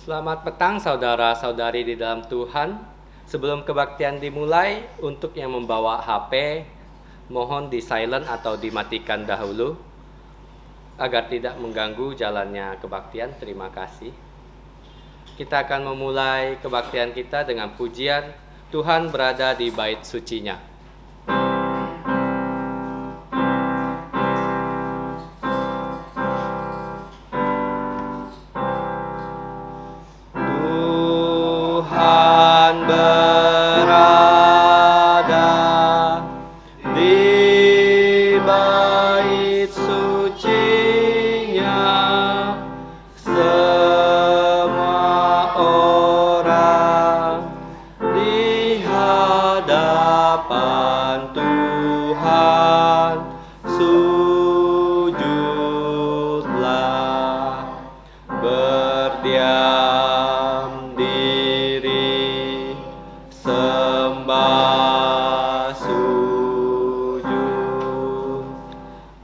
Selamat petang saudara-saudari di dalam Tuhan. Sebelum kebaktian dimulai, untuk yang membawa HP, mohon di silent atau dimatikan dahulu agar tidak mengganggu jalannya kebaktian. Terima kasih. Kita akan memulai kebaktian kita dengan pujian Tuhan berada di bait sucinya. Tuhan berada di bait sucinya, semua orang di hadapan Tuhan sujudlah, berdiam diri, sembah sujud.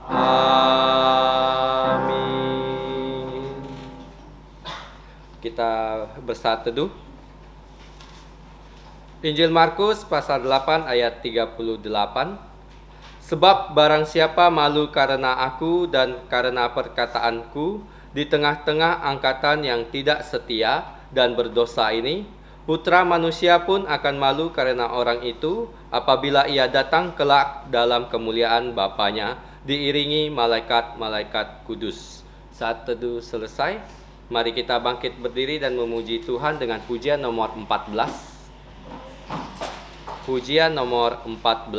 Amin. Kita bersatu teduh. Injil Markus pasal 8 ayat 38. Sebab barang siapa malu karena aku dan karena perkataanku di tengah-tengah angkatan yang tidak setia dan berdosa ini, Putra Manusia pun akan malu karena orang itu apabila ia datang kelak dalam kemuliaan Bapanya diiringi malaikat-malaikat kudus. Saat teduh selesai, mari kita bangkit berdiri dan memuji Tuhan dengan pujian nomor 14. Pujian nomor 14.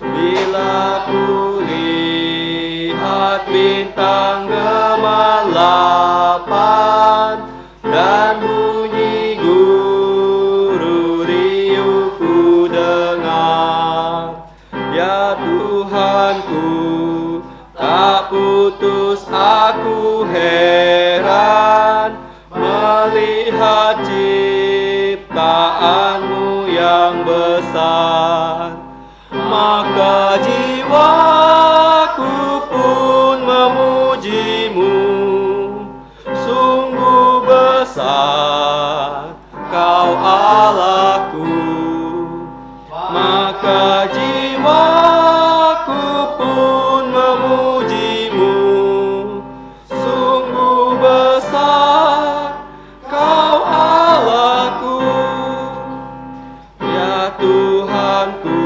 Bila ku lihat bintang gemalapan dan bunyi guru riuh ku dengar, ya Tuhanku, tak putus aku heran melihat ciptaanmu yang besar. Maka jiwaku pun memujimu, sungguh besar Kau Allahku. Maka jiwaku pun memujimu, sungguh besar Kau Allahku. Ya Tuhanku,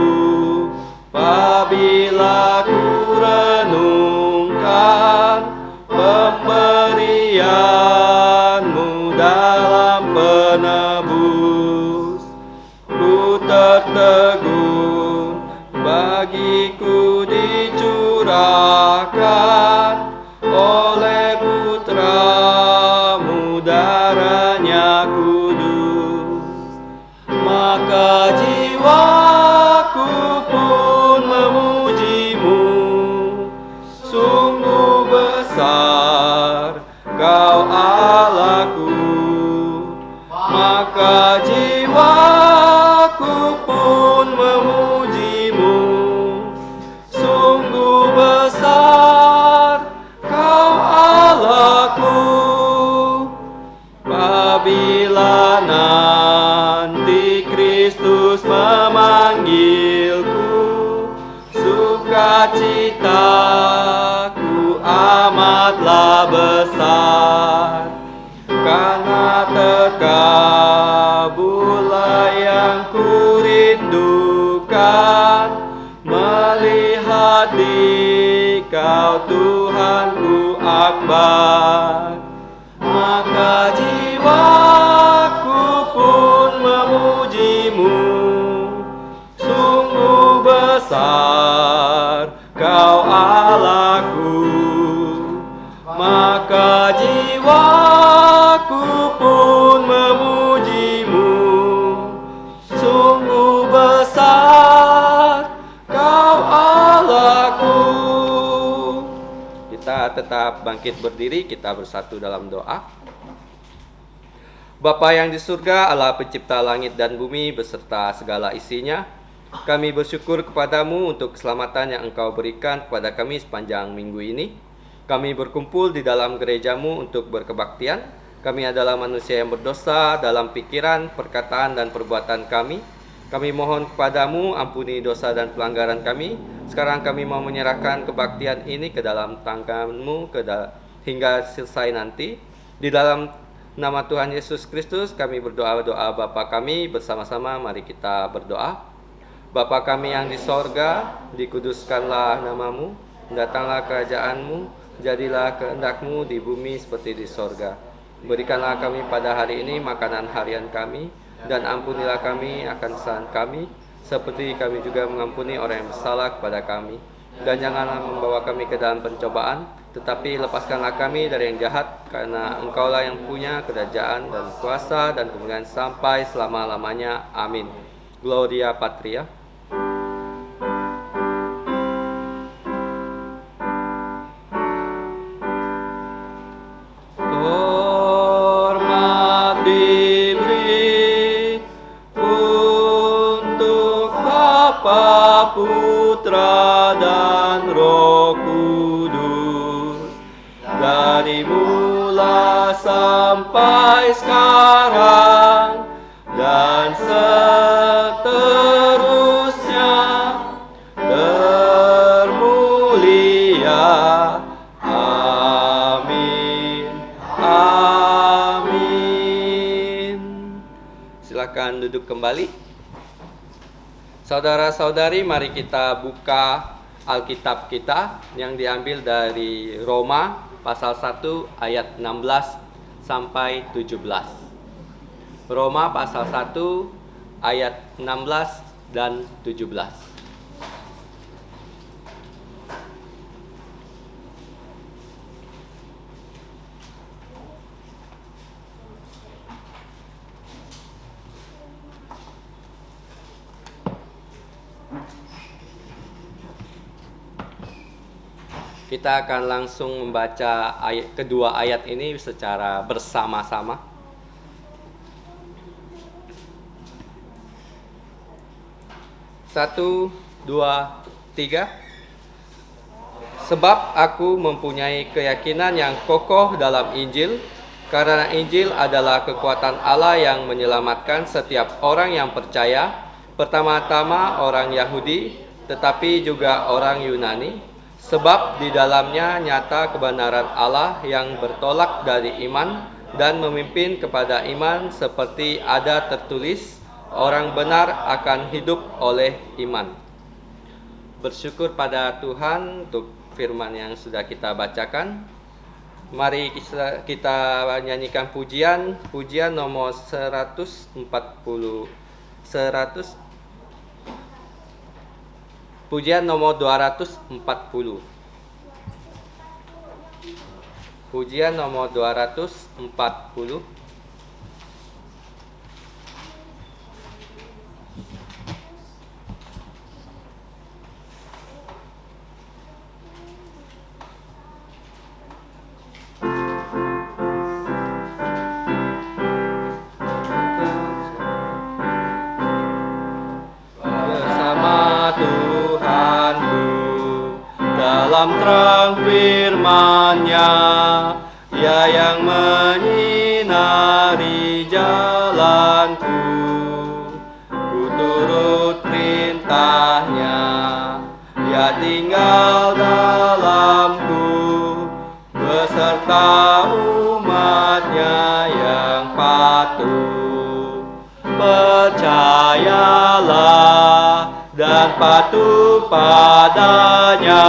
apabila ku renungkan pemberian-Mu dalam penebus, ku tertegun bagiku dicurahkan oleh Putra-Mu darahnya kudus. Maka jiwaku pun memujimu, sungguh besar Kau Allahku. Maka jiwaku pun memujimu, sungguh besar Kau Allahku. Apabila nanti Kristus memanggilku, sukacitaku amatlah besar, karena terkabullah yang kurindukan, melihat Dikau Tuhanku akbar. Maka jiwaku pun memujimu, sungguh besar Kau Allahku. Maka jiwaku pun memujimu, sungguh besar Kau Allahku. Kita tetap bangkit berdiri, kita bersatu dalam doa. Bapa yang di surga, Allah pencipta langit dan bumi beserta segala isinya, Kami bersyukur kepadamu untuk keselamatan yang Engkau berikan kepada kami sepanjang minggu ini. Kami berkumpul di dalam gerejamu untuk berkebaktian. Kami adalah manusia yang berdosa dalam pikiran, perkataan, dan perbuatan kami. Kami mohon kepadamu, ampuni dosa dan pelanggaran kami. Sekarang kami mau menyerahkan kebaktian ini ke dalam tanganmu hingga selesai nanti. Di dalam nama Tuhan Yesus Kristus kami berdoa Bapa kami bersama-sama. Mari kita berdoa. Bapa kami yang di sorga, dikuduskanlah namamu, datanglah kerajaanmu, jadilah kehendakmu di bumi seperti di sorga. Berikanlah kami pada hari ini makanan harian kami, dan ampunilah kami akan kesalahan kami, seperti kami juga mengampuni orang yang bersalah kepada kami. Dan janganlah membawa kami ke dalam pencobaan, tetapi lepaskanlah kami dari yang jahat, karena Engkaulah yang punya kerajaan dan kuasa dan kemuliaan sampai selama-lamanya. Amin. Gloria Patria. Hormat diberi untuk Bapa, Putra, dan Roh Kudus, dari mula sampai sekarang dan seterusnya, termulia. Amin. Amin. Silakan duduk kembali. Saudara-saudari, mari kita buka Alkitab kita yang diambil dari Roma pasal 1 ayat 16 sampai 17. Roma pasal 1 ayat 16 dan 17. Kita akan langsung membaca kedua ayat ini secara bersama-sama. Satu, dua, tiga. Sebab aku mempunyai keyakinan yang kokoh dalam Injil, karena Injil adalah kekuatan Allah yang menyelamatkan setiap orang yang percaya, pertama-tama orang Yahudi, tetapi juga orang Yunani. Sebab di dalamnya nyata kebenaran Allah yang bertolak dari iman dan memimpin kepada iman, seperti ada tertulis, orang benar akan hidup oleh iman. Bersyukur pada Tuhan untuk firman yang sudah kita bacakan. Mari kita nyanyikan pujian nomor 140. Pujian nomor 240. Pujian nomor 240. Dalam terang firman-Nya, Ia yang menyinari jalanku. Ku turut perintah-Nya, Ia tinggal dalamku, beserta umat-Nya yang patuh. Percayalah dan patuh padanya,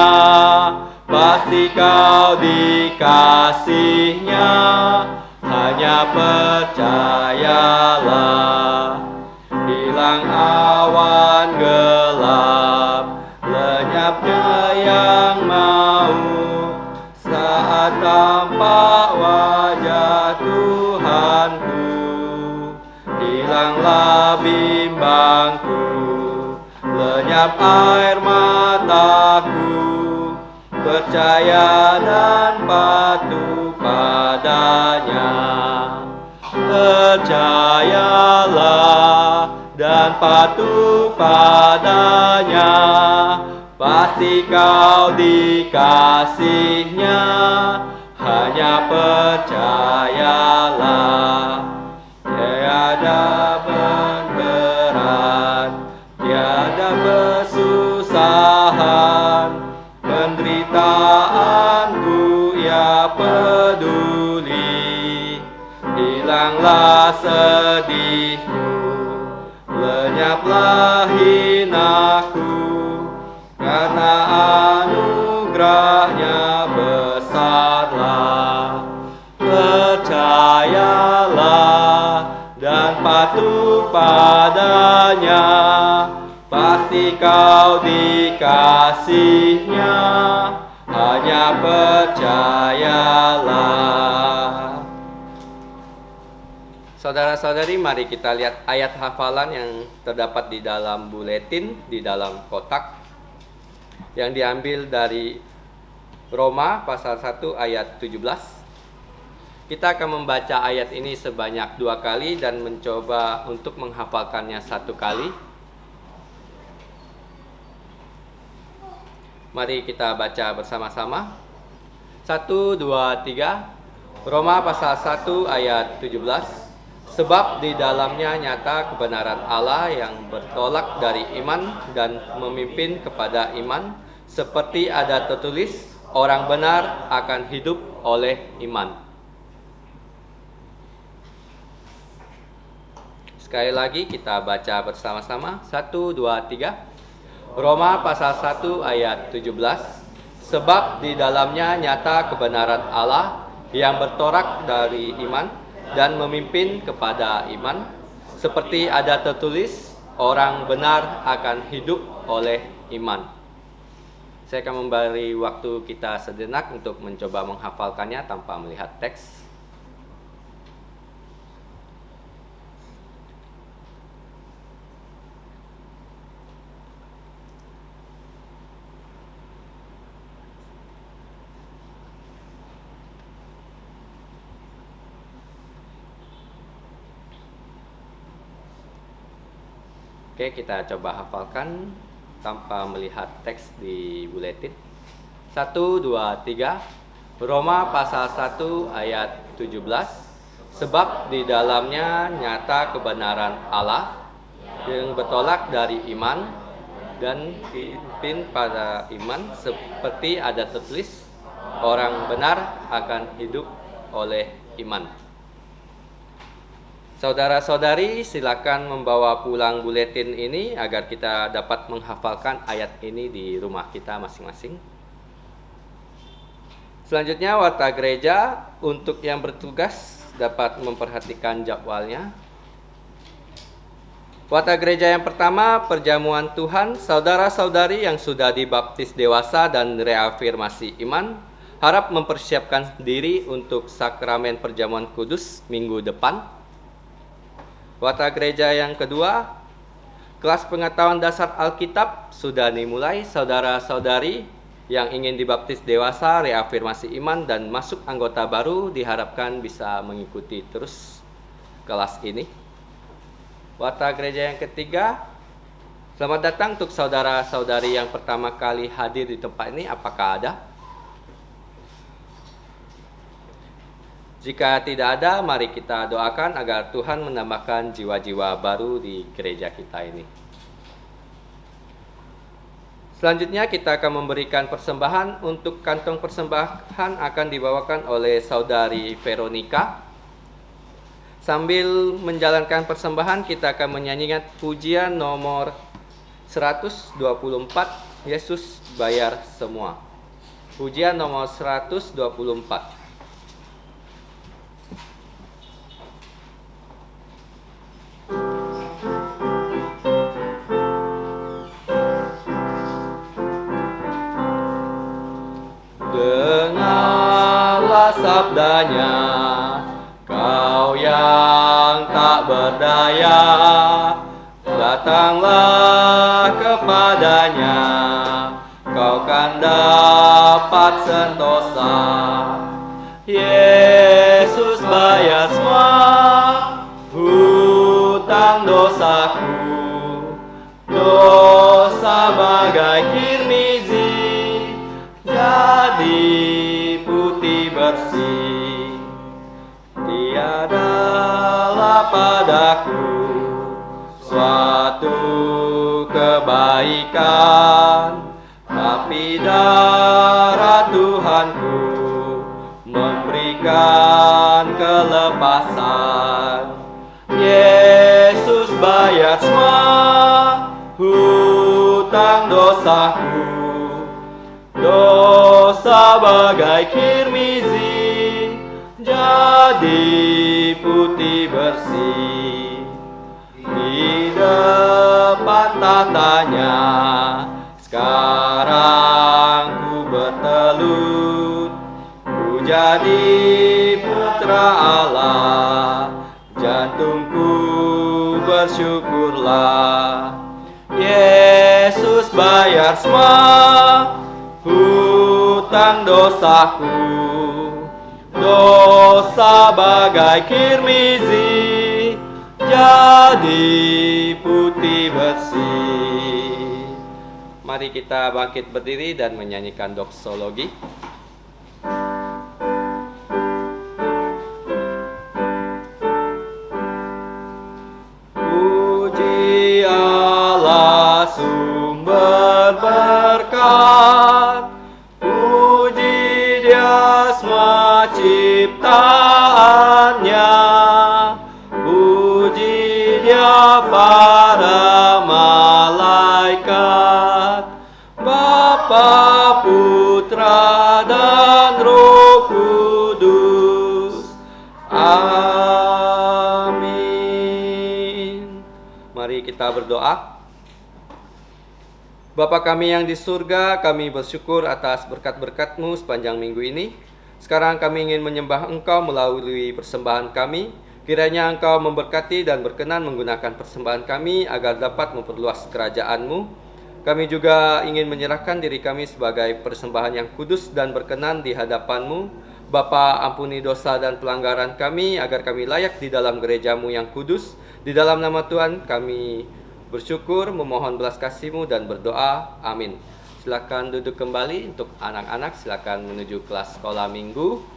pasti kau dikasih-Nya. Hanya percayalah. Hilang awan gelap, lenyapnya yang mau, saat tampak wajah Tuhanku. Hilanglah bimbangku, lenyap air mataku, percaya dan patuh padanya. Percayalah dan patuh padanya, pasti kau dikasihnya. Hanya percayalah, tiada berat, tiada kesusahan, penderitaanku ia peduli. Hilanglah sedihku, lenyaplah hinaku, karena anugerahnya besarlah. Percayalah dan patuh padanya, pasti kau dikasihnya. Hanya percayalah. Saudara-saudari, mari kita lihat ayat hafalan yang terdapat di dalam buletin, di dalam kotak, yang diambil dari Roma pasal 1 ayat 17. Kita akan membaca ayat ini sebanyak 2 kali dan mencoba untuk menghafalkannya 1 kali. Mari kita baca bersama-sama. 1, 2, 3. Roma pasal 1 ayat 17. Sebab di dalamnya nyata kebenaran Allah yang bertolak dari iman dan memimpin kepada iman, seperti ada tertulis, orang benar akan hidup oleh iman. Sekali lagi kita baca bersama-sama. 1, 2, 3. Roma pasal 1 ayat 17. Sebab di dalamnya nyata kebenaran Allah yang bertolak dari iman dan memimpin kepada iman, seperti ada tertulis, orang benar akan hidup oleh iman. Saya akan memberi waktu kita sejenak untuk mencoba menghafalkannya tanpa melihat teks. Oke, kita coba hafalkan tanpa melihat teks di buletin. 1, 2, 3. Roma pasal 1 ayat 17. Sebab di dalamnya nyata kebenaran Allah yang bertolak dari iman dan pimpin pada iman, seperti ada tertulis, orang benar akan hidup oleh iman. Saudara-saudari, silakan membawa pulang buletin ini agar kita dapat menghafalkan ayat ini di rumah kita masing-masing. Selanjutnya, warta gereja untuk yang bertugas dapat memperhatikan jadwalnya. Warta gereja yang pertama, perjamuan Tuhan. Saudara-saudari yang sudah dibaptis dewasa dan reafirmasi iman, harap mempersiapkan diri untuk sakramen perjamuan kudus minggu depan. Warta gereja yang kedua, kelas pengetahuan dasar Alkitab sudah dimulai. Saudara-saudari yang ingin dibaptis dewasa, reafirmasi iman, dan masuk anggota baru diharapkan bisa mengikuti terus kelas ini. Warta gereja yang ketiga, selamat datang untuk saudara-saudari yang pertama kali hadir di tempat ini. Apakah ada? Jika tidak ada, mari kita doakan agar Tuhan menambahkan jiwa-jiwa baru di gereja kita ini. Selanjutnya kita akan memberikan persembahan. Untuk kantong persembahan akan dibawakan oleh saudari Veronica. Sambil menjalankan persembahan, kita akan menyanyikan pujian nomor 124, Yesus bayar semua. Pujian nomor 124. Dengarlah sabdanya, kau yang tak berdaya, datanglah kepadanya, kau kan dapat sentosa. Yesus bayar semua hutang dosaku, dosa bagai kirmizi bersih. Tiadalah padaku suatu kebaikan, tapi darah Tuhanku memberikan kelepasan. Yesus bayar semua hutang dosaku, dosa bagai kirmizi jadi putih bersih. Di depan tatanya sekarang ku bertelut, ku jadi putra Allah, jantungku bersyukurlah. Yesus bayar semua hutang dosaku, dosa bagai kirmizi jadi putih bersih. Mari kita bangkit berdiri dan menyanyikan doksologi. Puji Allah sumber berkat, puji Dia semua ciptaannya, puji Dia para malaikat, Bapa, Putra, dan Roh Kudus. Amin. Mari kita berdoa. Bapa kami yang di surga, kami bersyukur atas berkat-berkat-Mu sepanjang minggu ini. Sekarang kami ingin menyembah Engkau melalui persembahan kami. Kiranya Engkau memberkati dan berkenan menggunakan persembahan kami agar dapat memperluas kerajaan-Mu. Kami juga ingin menyerahkan diri kami sebagai persembahan yang kudus dan berkenan di hadapan-Mu. Bapa, ampuni dosa dan pelanggaran kami agar kami layak di dalam gereja-Mu yang kudus. Di dalam nama Tuhan kami bersyukur, memohon belas kasih-Mu dan berdoa. Amin. Silakan duduk kembali. Untuk anak-anak silakan menuju kelas sekolah minggu.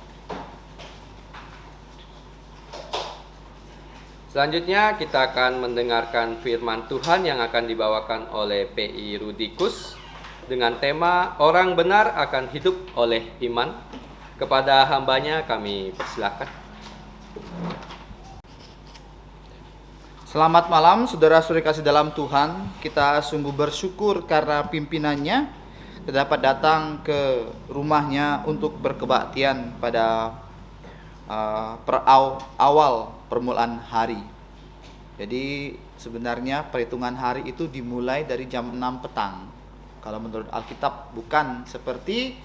Selanjutnya kita akan mendengarkan firman Tuhan yang akan dibawakan oleh PI Rudikus dengan tema Orang Benar Akan Hidup Oleh Iman. Kepada hambanya kami persilakan. Selamat malam saudara-saudari kasih dalam Tuhan. Kita sungguh bersyukur karena pimpinannya dapat datang ke rumahnya untuk berkebaktian pada awal permulaan hari. Jadi sebenarnya perhitungan hari itu dimulai dari jam 6 petang. Kalau menurut Alkitab bukan seperti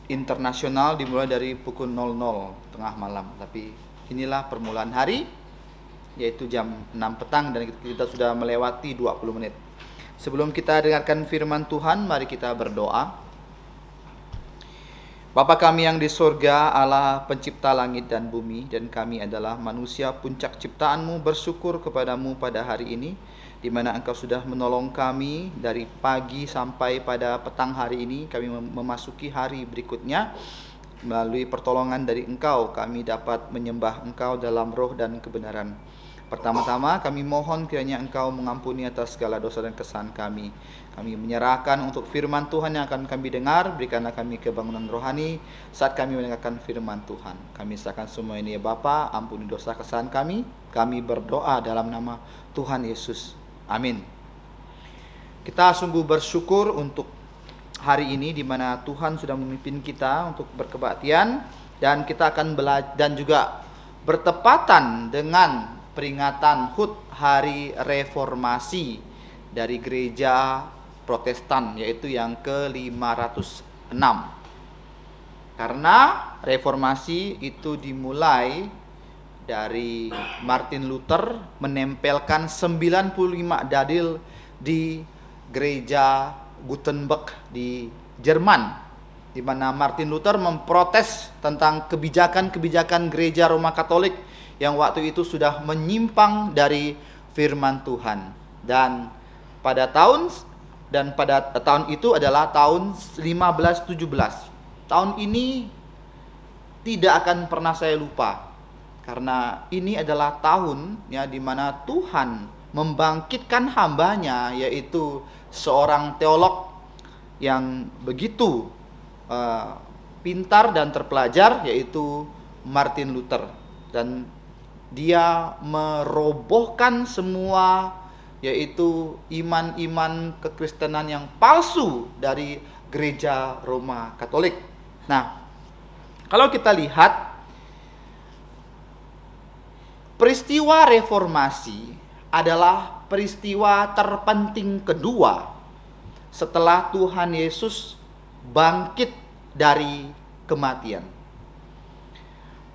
internasional dimulai dari pukul 00 tengah malam, tapi inilah permulaan hari yaitu jam 6 petang dan kita sudah melewati 20 menit. Sebelum kita dengarkan firman Tuhan, mari kita berdoa. Bapa kami yang di surga, Allah pencipta langit dan bumi, dan kami adalah manusia puncak ciptaan-Mu, bersyukur kepadamu pada hari ini, di mana Engkau sudah menolong kami dari pagi sampai pada petang hari ini. Kami memasuki hari berikutnya. Melalui pertolongan dari Engkau, kami dapat menyembah Engkau dalam roh dan kebenaran. Pertama-tama kami mohon kiranya Engkau mengampuni atas segala dosa dan kesalahan kami. Kami menyerahkan untuk firman Tuhan yang akan kami dengar. Berikanlah kami kebangunan rohani saat kami mendengarkan firman Tuhan. Kami serahkan semua ini ya Bapa, ampuni dosa kesalahan kami. Kami berdoa dalam nama Tuhan Yesus. Amin. Kita sungguh bersyukur untuk hari ini di mana Tuhan sudah memimpin kita untuk berkebaktian, dan kita akan belajar dan juga bertepatan dengan peringatan HUT Hari Reformasi dari Gereja Protestan, yaitu yang ke-506. Karena reformasi itu dimulai dari Martin Luther menempelkan 95 dalil di Gereja Gutenberg di Jerman, di mana Martin Luther memprotes tentang kebijakan-kebijakan Gereja Roma Katolik yang waktu itu sudah menyimpang dari firman Tuhan. Dan pada tahun itu adalah tahun 1517. Tahun ini tidak akan pernah saya lupa. Karena ini adalah tahun ya di mana Tuhan membangkitkan hambanya, yaitu seorang teolog yang begitu pintar dan terpelajar, yaitu Martin Luther. Dan dia merobohkan semua yaitu iman-iman kekristenan yang palsu dari gereja Roma Katolik. Nah, kalau kita lihat peristiwa reformasi adalah peristiwa terpenting kedua setelah Tuhan Yesus bangkit dari kematian.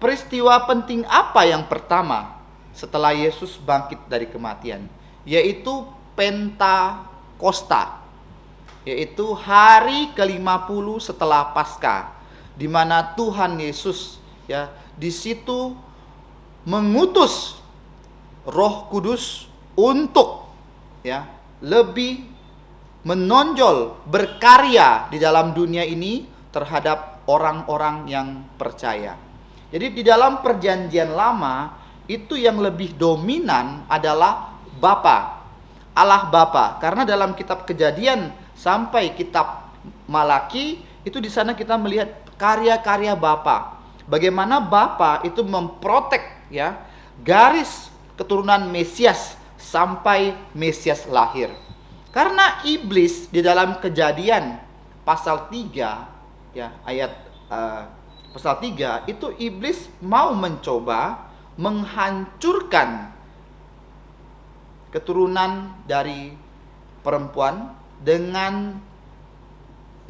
Peristiwa penting apa yang pertama setelah Yesus bangkit dari kematian? Yaitu Pentakosta, yaitu hari ke-50 setelah Paskah, di mana Tuhan Yesus ya di situ mengutus Roh Kudus untuk ya lebih menonjol, berkarya di dalam dunia ini terhadap orang-orang yang percaya. Jadi di dalam perjanjian lama itu yang lebih dominan adalah Bapa, Allah Bapa. Karena dalam kitab Kejadian sampai kitab Malaki itu di sana kita melihat karya-karya Bapa. Bagaimana Bapa itu memprotek ya garis keturunan Mesias sampai Mesias lahir. Karena iblis di dalam Kejadian pasal 3 ya ayat pasal 3 itu iblis mau mencoba menghancurkan keturunan dari perempuan dengan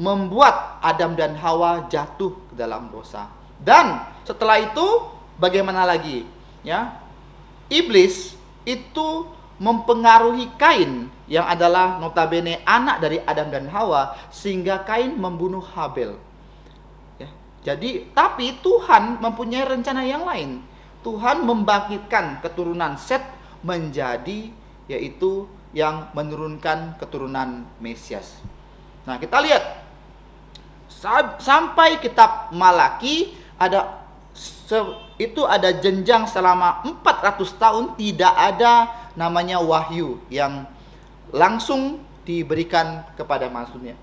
membuat Adam dan Hawa jatuh ke dalam dosa. Dan setelah itu bagaimana lagi? Ya, iblis itu mempengaruhi Kain yang adalah notabene anak dari Adam dan Hawa sehingga Kain membunuh Habel. Ya, jadi tapi Tuhan mempunyai rencana yang lain. Tuhan membangkitkan keturunan Set menjadi yaitu yang menurunkan keturunan Mesias. Nah, kita lihat sampai kitab Malaki itu ada jenjang selama 400 tahun tidak ada namanya wahyu yang langsung diberikan kepada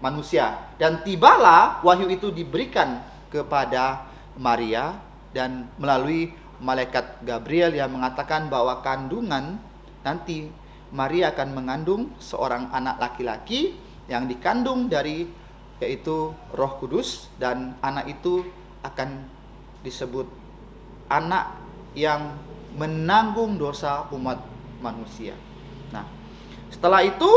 manusia. Dan tibalah wahyu itu diberikan kepada Maria dan melalui malaikat Gabriel yang mengatakan bahwa kandungan nanti Maria akan mengandung seorang anak laki-laki yang dikandung dari yaitu Roh Kudus, dan anak itu akan disebut anak yang menanggung dosa umat manusia. Nah, setelah itu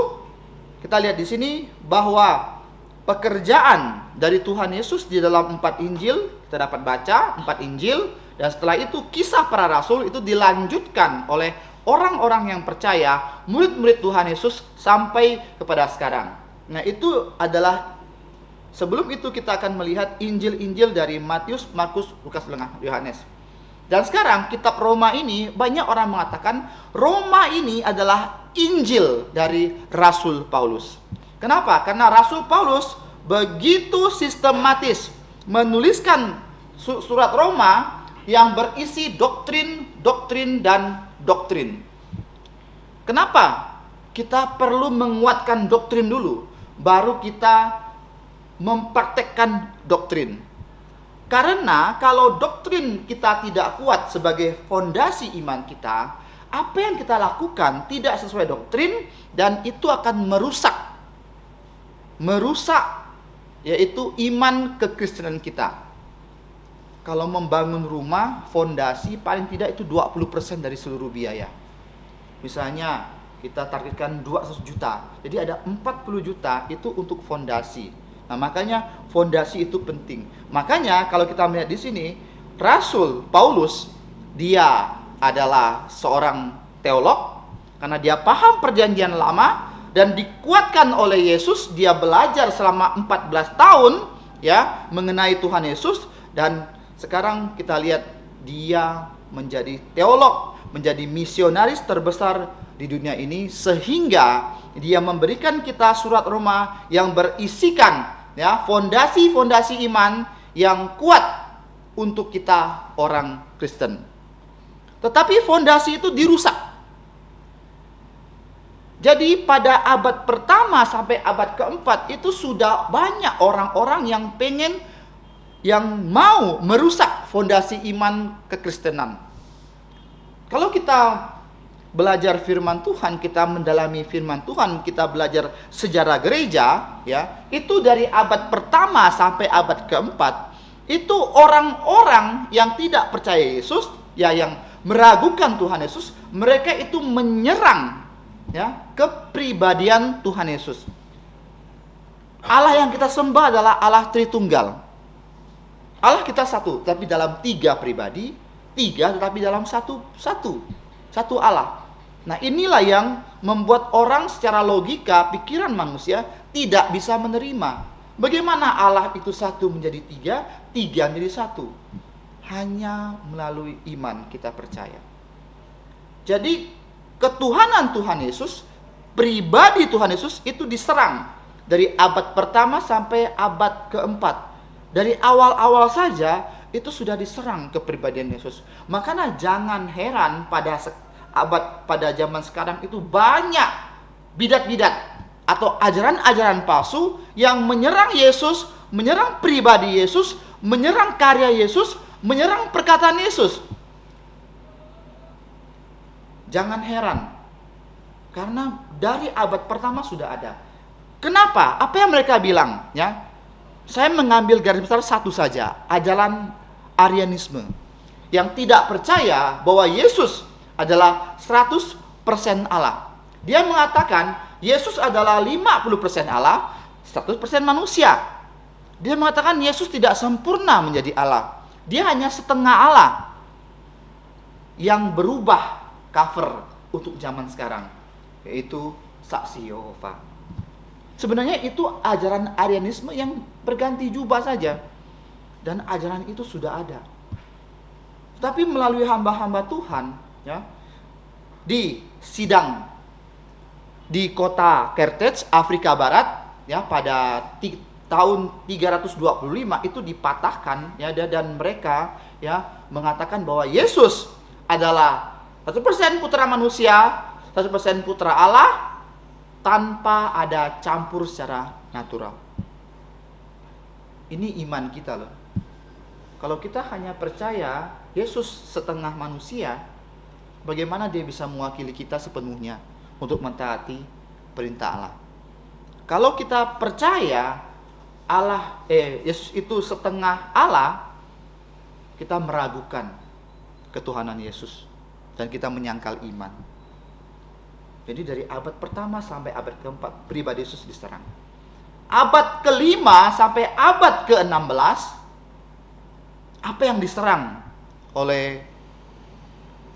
kita lihat di sini bahwa pekerjaan dari Tuhan Yesus di dalam 4 Injil, kita dapat baca 4 Injil, dan setelah itu kisah para rasul itu dilanjutkan oleh orang-orang yang percaya, murid-murid Tuhan Yesus sampai kepada sekarang. Nah, itu adalah sebelum itu kita akan melihat Injil-Injil dari Matius, Markus, Lukas, Yohanes. Dan sekarang kitab Roma ini banyak orang mengatakan Roma ini adalah Injil dari Rasul Paulus. Kenapa? Karena Rasul Paulus begitu sistematis menuliskan surat Roma yang berisi doktrin, dan doktrin. Kenapa? Kita perlu menguatkan doktrin dulu, baru kita mempraktekkan doktrin. Karena kalau doktrin kita tidak kuat sebagai fondasi iman kita, apa yang kita lakukan tidak sesuai doktrin dan itu akan merusak yaitu iman kekristenan kita. Kalau membangun rumah, fondasi paling tidak itu 20% dari seluruh biaya. Misalnya kita targetkan 200 juta, jadi ada 40 juta itu untuk fondasi. Nah, makanya fondasi itu penting. Makanya kalau kita melihat di sini, Rasul Paulus dia adalah seorang teolog karena dia paham perjanjian lama dan dikuatkan oleh Yesus. Dia belajar selama 14 tahun ya mengenai Tuhan Yesus, dan sekarang kita lihat dia menjadi teolog, menjadi misionaris terbesar di dunia ini, sehingga dia memberikan kita surat Roma yang berisikan ya fondasi-fondasi iman yang kuat untuk kita orang Kristen. Tetapi fondasi itu dirusak. Jadi pada abad pertama sampai abad keempat itu sudah banyak orang-orang yang mau merusak fondasi iman kekristenan. Kalau kita belajar firman Tuhan, kita mendalami firman Tuhan, kita belajar sejarah gereja, ya, itu dari abad pertama sampai abad keempat, itu orang-orang yang tidak percaya Yesus, ya, yang meragukan Tuhan Yesus, mereka itu menyerang, ya, kepribadian Tuhan Yesus. Allah yang kita sembah adalah Allah Tritunggal. Allah kita satu, tapi dalam tiga pribadi, tiga tetapi dalam satu Allah. Nah, inilah yang membuat orang secara logika, pikiran manusia tidak bisa menerima. Bagaimana Allah itu satu menjadi tiga, tiga menjadi satu? Hanya melalui iman kita percaya. Jadi, ketuhanan Tuhan Yesus, pribadi Tuhan Yesus itu diserang dari abad pertama sampai abad keempat. Dari awal-awal saja itu sudah diserang kepribadian Yesus. Makanya jangan heran pada zaman sekarang itu banyak bidat-bidat atau ajaran-ajaran palsu yang menyerang Yesus, menyerang pribadi Yesus, menyerang karya Yesus, menyerang perkataan Yesus. Jangan heran, karena dari abad pertama sudah ada. Kenapa? Apa yang mereka bilang? Ya, saya mengambil garis besar satu saja, ajaran Arianisme, yang tidak percaya bahwa Yesus adalah 100% Allah. Dia mengatakan Yesus adalah 50% Allah, 100% manusia. Dia mengatakan Yesus tidak sempurna menjadi Allah. Dia hanya setengah Allah yang berubah cover untuk zaman sekarang, yaitu Saksi Yehova. Sebenarnya itu ajaran Arianisme yang berganti jubah saja. Dan ajaran itu sudah ada. Tapi melalui hamba-hamba Tuhan, ya, di sidang di kota Carthage, Afrika Barat, ya, pada tahun 325 itu dipatahkan, ya, dan mereka, ya, mengatakan bahwa Yesus adalah 100% putra manusia, 100% putra Allah, tanpa ada campur secara natural. Ini iman kita loh. Kalau kita hanya percaya Yesus setengah manusia, bagaimana dia bisa mewakili kita sepenuhnya untuk mentaati perintah Allah? Kalau kita percaya Yesus itu setengah Allah, kita meragukan ketuhanan Yesus dan kita menyangkal iman. Jadi dari abad pertama sampai abad keempat, pribadi Yesus diserang. Abad kelima sampai abad ke-16, apa yang diserang oleh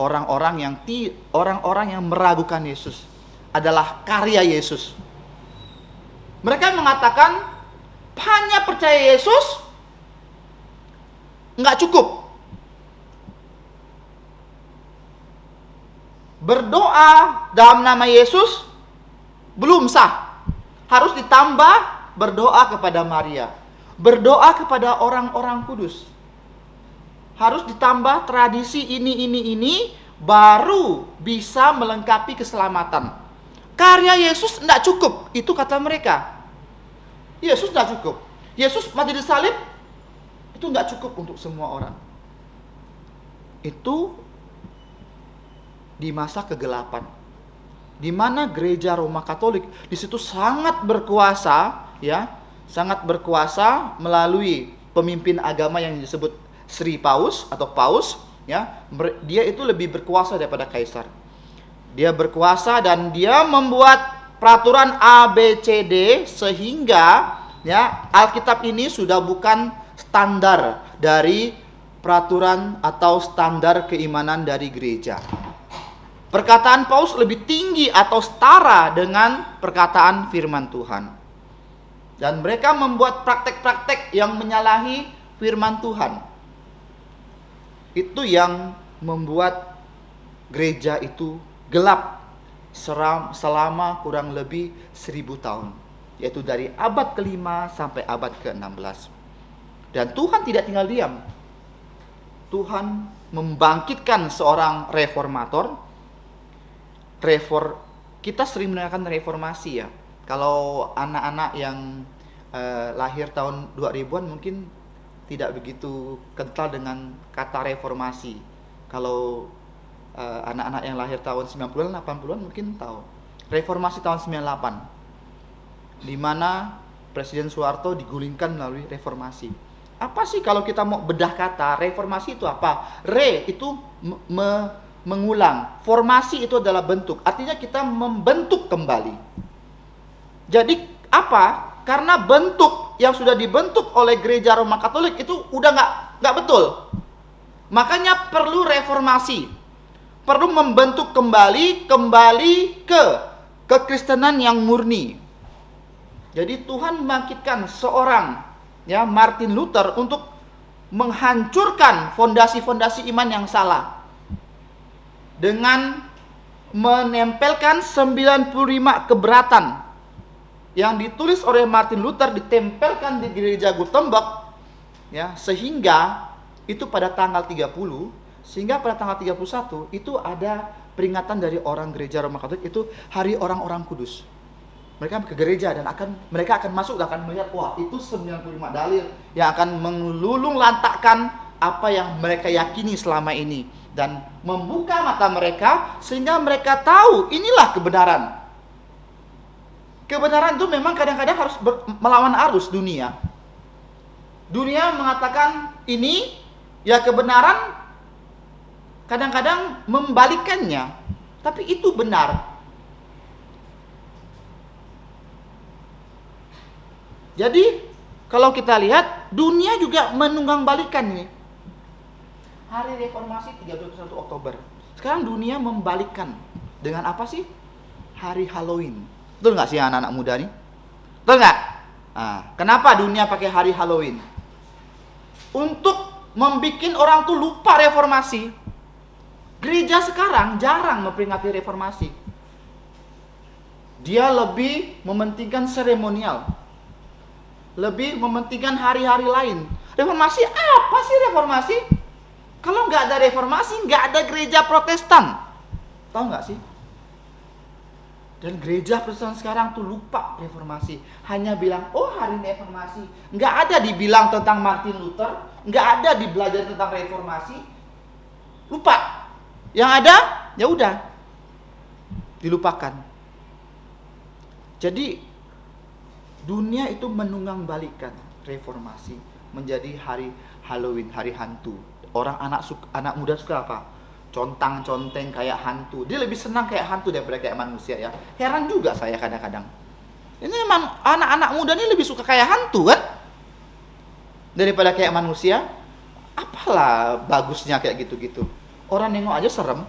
orang-orang yang meragukan Yesus adalah karya Yesus. Mereka mengatakan hanya percaya Yesus nggak cukup. Berdoa dalam nama Yesus belum sah. Harus ditambah berdoa kepada Maria, berdoa kepada orang-orang kudus. Harus ditambah tradisi ini baru bisa melengkapi keselamatan. Karya Yesus tidak cukup, itu kata mereka. Yesus tidak cukup. Yesus mati disalib itu tidak cukup untuk semua orang. Itu di masa kegelapan, di mana gereja Roma Katolik di situ sangat berkuasa, ya, sangat berkuasa melalui pemimpin agama yang disebut Sri Paus atau Paus, ya. Dia itu lebih berkuasa daripada kaisar. Dia berkuasa dan dia membuat peraturan ABCD sehingga, ya, Alkitab ini sudah bukan standar dari peraturan atau standar keimanan dari gereja. Perkataan Paus lebih tinggi atau setara dengan perkataan firman Tuhan. Dan mereka membuat praktek-praktek yang menyalahi firman Tuhan. Itu yang membuat gereja itu gelap selama kurang lebih 1000 tahun. Yaitu dari abad ke-5 sampai abad ke-16. Dan Tuhan tidak tinggal diam. Tuhan membangkitkan seorang reformator. Kita sering mendengarkan reformasi ya. Kalau anak-anak yang lahir tahun 2000-an mungkin tidak begitu kental dengan kata reformasi. Kalau anak-anak yang lahir tahun 90-an, 80-an mungkin tahu. Reformasi tahun 98, di mana Presiden Soeharto digulingkan melalui reformasi. Apa sih kalau kita mau bedah kata, reformasi itu apa? Re itu mengulang, formasi itu adalah bentuk, artinya kita membentuk kembali. Jadi apa? Karena bentuk yang sudah dibentuk oleh gereja Roma Katolik itu udah nggak betul. Makanya perlu reformasi, perlu membentuk kembali ke kekristenan yang murni. Jadi Tuhan membangkitkan seorang Martin Luther untuk menghancurkan fondasi-fondasi iman yang salah dengan menempelkan 95 keberatan yang ditulis oleh Martin Luther, ditempelkan di gereja Gutenberg sehingga itu pada tanggal 30, sehingga pada tanggal 31 itu ada peringatan dari orang gereja Roma Katolik, itu hari orang-orang kudus. Mereka ke gereja dan mereka akan masuk dan akan melihat, wah itu 95 dalil yang akan melulung lantakkan apa yang mereka yakini selama ini, dan membuka mata mereka sehingga mereka tahu inilah kebenaran. Kebenaran itu memang kadang-kadang harus melawan arus dunia. Dunia mengatakan ini, ya kebenaran kadang-kadang membalikannya, tapi itu benar. Jadi kalau kita lihat, dunia juga menunggang-balikan ini. Hari reformasi 31 Oktober. Sekarang dunia membalikkan. Dengan apa sih? Hari Halloween. Betul nggak sih anak-anak muda nih? Betul nggak? Nah, kenapa dunia pakai hari Halloween? Untuk membuat orang tuh lupa reformasi. Gereja sekarang jarang memperingati reformasi. Dia lebih mementingkan seremonial, lebih mementingkan hari-hari lain. Reformasi apa sih reformasi? Kalau nggak ada reformasi, nggak ada gereja Protestan. Tahu nggak sih? Dan gereja Protestan sekarang tuh lupa reformasi. Hanya bilang, oh hari reformasi. Nggak ada dibilang tentang Martin Luther. Nggak ada dibelajar tentang reformasi. Lupa. Yang ada, ya udah. Dilupakan. Jadi, dunia itu menunggang-balikan reformasi menjadi hari Halloween, hari hantu. Orang anak muda suka apa? Contang-conteng kayak hantu. Dia lebih senang kayak hantu daripada kayak manusia ya. Heran juga saya kadang-kadang. Ini memang anak-anak muda ini lebih suka kayak hantu kan? Daripada kayak manusia. Apalah bagusnya kayak gitu-gitu. Orang nengok aja serem.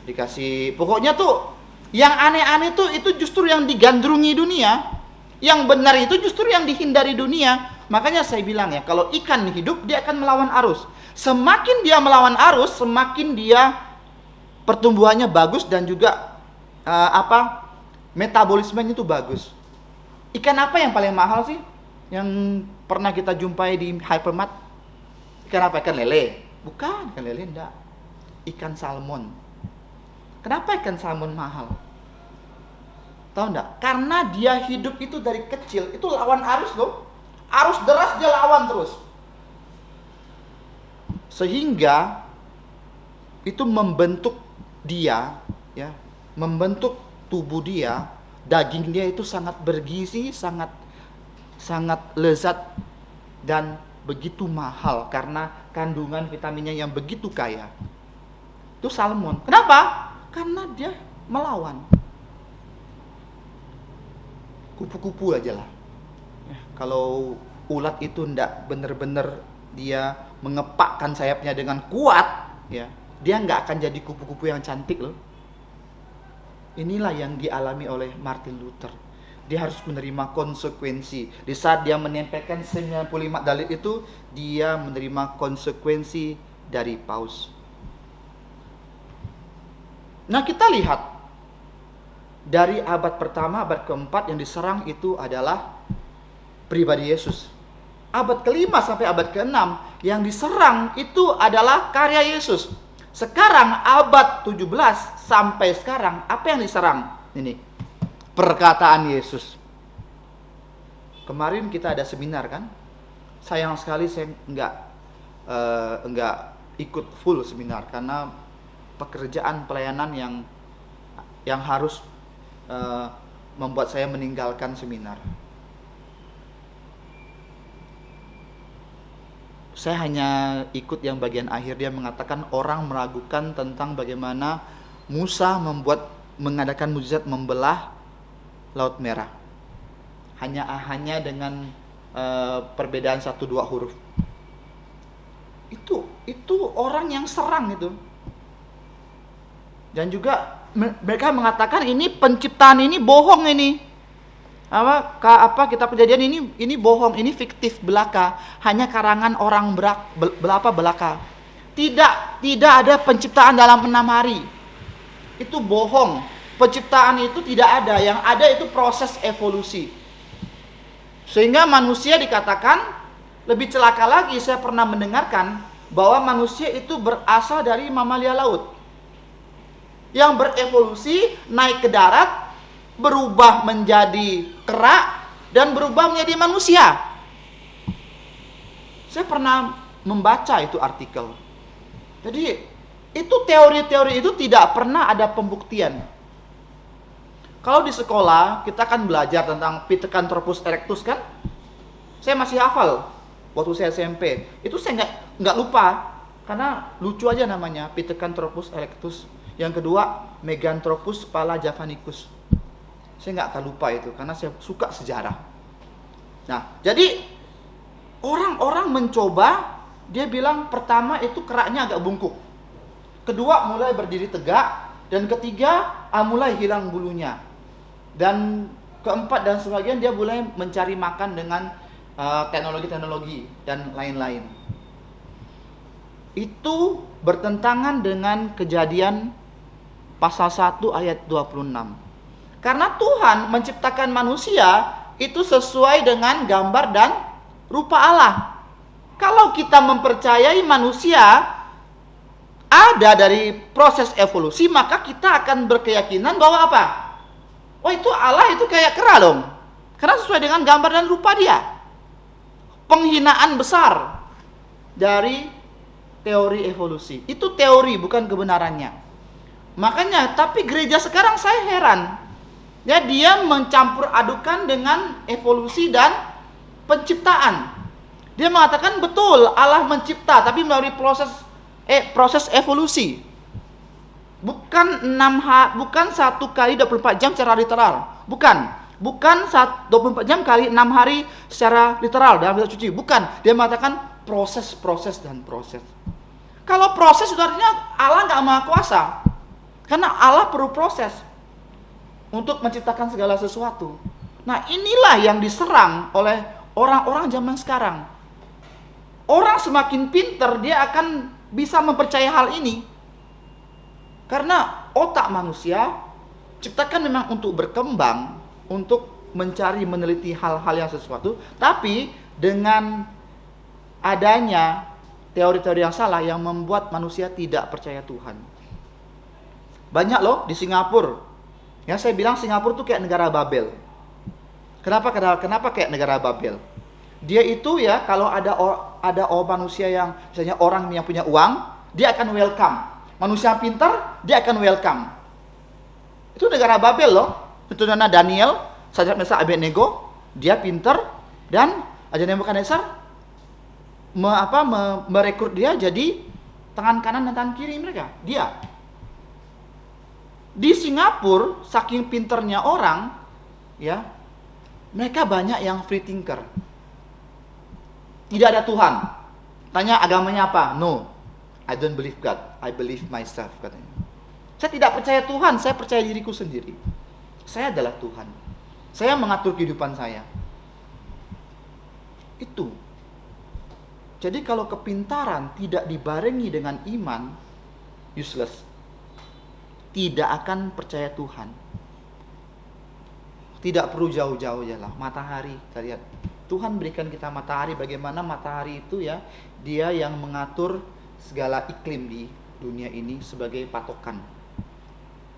Dikasih, pokoknya tuh yang aneh-aneh tuh itu justru yang digandrungi dunia. Yang benar itu justru yang dihindari dunia. Makanya saya bilang ya, kalau ikan hidup dia akan melawan arus. Semakin dia melawan arus, semakin dia pertumbuhannya bagus dan juga metabolismenya itu bagus. Ikan apa yang paling mahal sih? Yang pernah kita jumpai di hypermart? Ikan apa? Ikan lele? Bukan, ikan lele enggak. Ikan salmon. Kenapa ikan salmon mahal? Tahu enggak? Karena dia hidup itu dari kecil, itu lawan arus loh. Arus deras dia lawan terus. Sehingga itu membentuk dia, ya, membentuk tubuh dia, daging dia itu sangat bergizi, sangat lezat dan begitu mahal karena kandungan vitaminnya yang begitu kaya. Itu salmon. Kenapa? Karena dia melawan. Kupu-kupu aja lah. Kalau ulat itu ndak benar-benar dia mengepakkan sayapnya dengan kuat, ya, dia nggak akan jadi kupu-kupu yang cantik loh. Inilah yang dialami oleh Martin Luther. Dia harus menerima konsekuensi. Di saat dia menempelkan 95 dalil itu, dia menerima konsekuensi dari paus. Nah, kita lihat dari abad pertama, abad keempat yang diserang itu adalah pribadi Yesus. abad ke-5 sampai abad ke-6 yang diserang itu adalah karya Yesus. Sekarang abad 17 sampai sekarang apa yang diserang? Ini perkataan Yesus. Kemarin kita ada seminar kan? Sayang sekali saya enggak ikut full seminar karena pekerjaan pelayanan yang harus membuat saya meninggalkan seminar. Saya hanya ikut yang bagian akhir, dia mengatakan orang meragukan tentang bagaimana Musa mengadakan mukjizat membelah Laut Merah. Hanya dengan perbedaan 1-2 huruf. Itu orang yang serang itu. Dan juga mereka mengatakan ini penciptaan ini bohong ini. Kitab Kejadian ini bohong, ini fiktif belaka, hanya karangan orang belaka. Tidak ada penciptaan dalam 6 hari. Itu bohong. Penciptaan itu tidak ada, yang ada itu proses evolusi. Sehingga manusia dikatakan lebih celaka lagi, saya pernah mendengarkan bahwa manusia itu berasal dari mamalia laut. Yang berevolusi naik ke darat, berubah menjadi kera dan berubah menjadi manusia. Saya pernah membaca itu artikel. Jadi itu teori-teori itu tidak pernah ada pembuktian. Kalau di sekolah kita kan belajar tentang Pithecanthropus erectus kan? Saya masih hafal waktu saya SMP. Itu saya nggak lupa karena lucu aja namanya, Pithecanthropus erectus. Yang kedua Meganthropus palajavanicus. Saya nggak akan lupa itu karena saya suka sejarah. Nah, jadi orang-orang mencoba, dia bilang pertama itu keraknya agak bungkuk, kedua mulai berdiri tegak, dan ketiga mulai hilang bulunya, dan keempat dan sebagian dia mulai mencari makan dengan teknologi-teknologi dan lain-lain. Itu bertentangan dengan Kejadian pasal 1 ayat 26. Karena Tuhan menciptakan manusia itu sesuai dengan gambar dan rupa Allah. Kalau kita mempercayai manusia ada dari proses evolusi, maka kita akan berkeyakinan bahwa apa? Oh, itu Allah itu kayak kera dong. Karena sesuai dengan gambar dan rupa dia. Penghinaan besar dari teori evolusi. Itu teori, bukan kebenarannya. Makanya, tapi gereja sekarang saya heran. Ya, dia mencampur adukan dengan evolusi dan penciptaan. Dia mengatakan betul Allah mencipta, tapi melalui proses evolusi. Bukan 1 kali 24 jam secara literal. Bukan 24 jam kali 6 hari secara literal dalam kitab suci. Bukan. Dia mengatakan proses. Kalau proses itu artinya Allah nggak maha kuasa. Karena Allah perlu proses untuk menciptakan segala sesuatu. Nah, inilah yang diserang oleh orang-orang zaman sekarang. Orang semakin pintar, dia akan bisa mempercayai hal ini. Karena otak manusia ciptakan memang untuk berkembang, untuk mencari, meneliti hal-hal yang sesuatu. Tapi dengan adanya teori-teori yang salah yang membuat manusia tidak percaya Tuhan. Banyak loh di Singapura. Ya, saya bilang Singapura tuh kayak negara Babel. Kenapa kayak negara Babel? Dia itu ya, kalau ada manusia yang misalnya orang yang punya uang, dia akan welcome. Manusia yang pintar, dia akan welcome. Itu negara Babel loh. Itu Daniel, Sadrak Mesak Abednego, dia pintar, dan Raja Nebukadnezar merekrut dia jadi tangan kanan dan tangan kiri mereka. Dia di Singapura, saking pinternya orang, ya, mereka banyak yang free thinker. Tidak ada Tuhan. Tanya agamanya apa? No, I don't believe God, I believe myself, katanya. Saya tidak percaya Tuhan, saya percaya diriku sendiri. Saya adalah Tuhan. Saya mengatur kehidupan saya. Itu. Jadi kalau kepintaran tidak dibarengi dengan iman, useless. Tidak akan percaya Tuhan. Tidak perlu jauh-jauh ya lah. Matahari, kita lihat Tuhan berikan kita matahari. Bagaimana matahari itu ya, dia yang mengatur segala iklim di dunia ini sebagai patokan.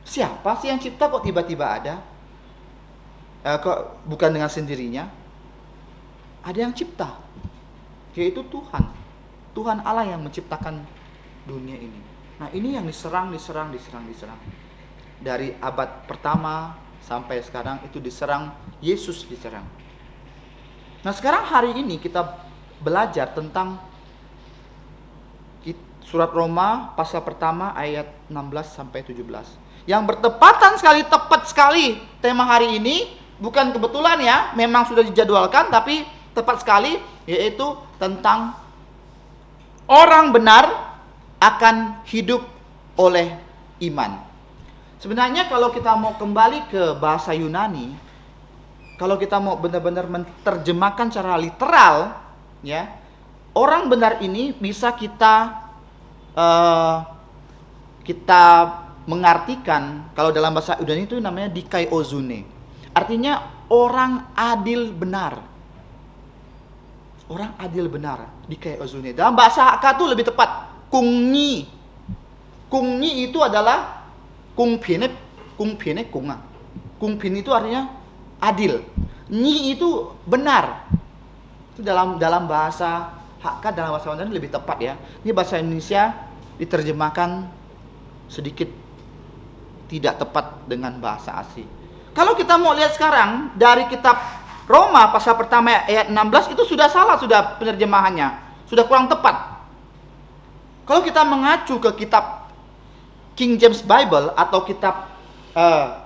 Siapa sih yang cipta kok tiba-tiba ada? Kok bukan dengan sendirinya? Ada yang cipta, yaitu Tuhan. Tuhan Allah yang menciptakan dunia ini. Nah, ini yang diserang. Dari abad pertama sampai sekarang itu diserang, Yesus diserang. Nah, sekarang hari ini kita belajar tentang surat Roma pasal pertama ayat 16 sampai 17. Yang bertepatan sekali, tepat sekali tema hari ini, bukan kebetulan ya, memang sudah dijadwalkan, tapi tepat sekali, yaitu tentang orang benar akan hidup oleh iman. Sebenarnya kalau kita mau kembali ke bahasa Yunani, kalau kita mau benar-benar menerjemahkan secara literal, ya, orang benar ini bisa kita mengartikan, kalau dalam bahasa Yunani itu namanya dikaiozune. Artinya orang adil benar. Orang adil benar, dikaiozune. Dalam bahasa Hakka itu lebih tepat, kungni. Kungni itu adalah kungpine kunga. Kungpin itu artinya adil. Ni itu benar. Itu dalam bahasa Hakka, dalam bahasa Yunani lebih tepat ya. Ini bahasa Indonesia diterjemahkan sedikit tidak tepat dengan bahasa asli. Kalau kita mau lihat sekarang dari kitab Roma pasal pertama ayat 16 itu sudah salah, sudah penerjemahannya, sudah kurang tepat. Kalau kita mengacu ke kitab King James Bible atau kitab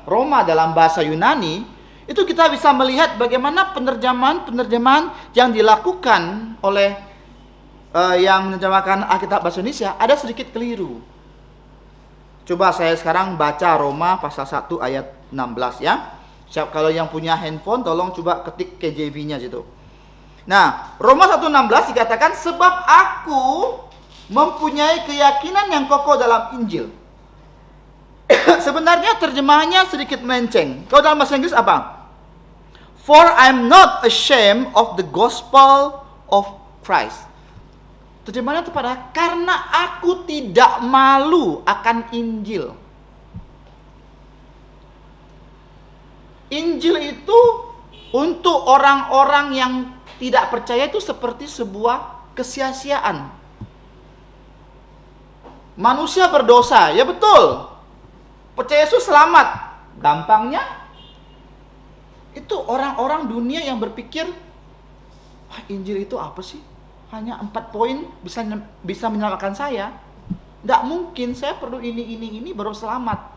Roma dalam bahasa Yunani, itu kita bisa melihat bagaimana penerjemahan yang dilakukan oleh yang menerjemahkan Alkitab bahasa Indonesia ada sedikit keliru. Coba saya sekarang baca Roma pasal 1 ayat 16 ya. Kalau yang punya handphone tolong coba ketik KJV-nya situ. Nah, Roma 1:16 dikatakan, sebab aku mempunyai keyakinan yang kokoh dalam Injil. Sebenarnya terjemahannya sedikit melenceng. Kalau dalam bahasa Inggris apa? For I'm not ashamed of the gospel of Christ. Terjemahannya tepat, karena aku tidak malu akan Injil. Injil itu untuk orang-orang yang tidak percaya itu seperti sebuah kesia-siaan. Manusia berdosa, ya betul. Percaya Yesus selamat. Gampangnya itu orang-orang dunia yang berpikir, wah, Injil itu apa sih? Hanya 4 poin bisa menyelamatkan saya. Tidak mungkin, saya perlu ini baru selamat.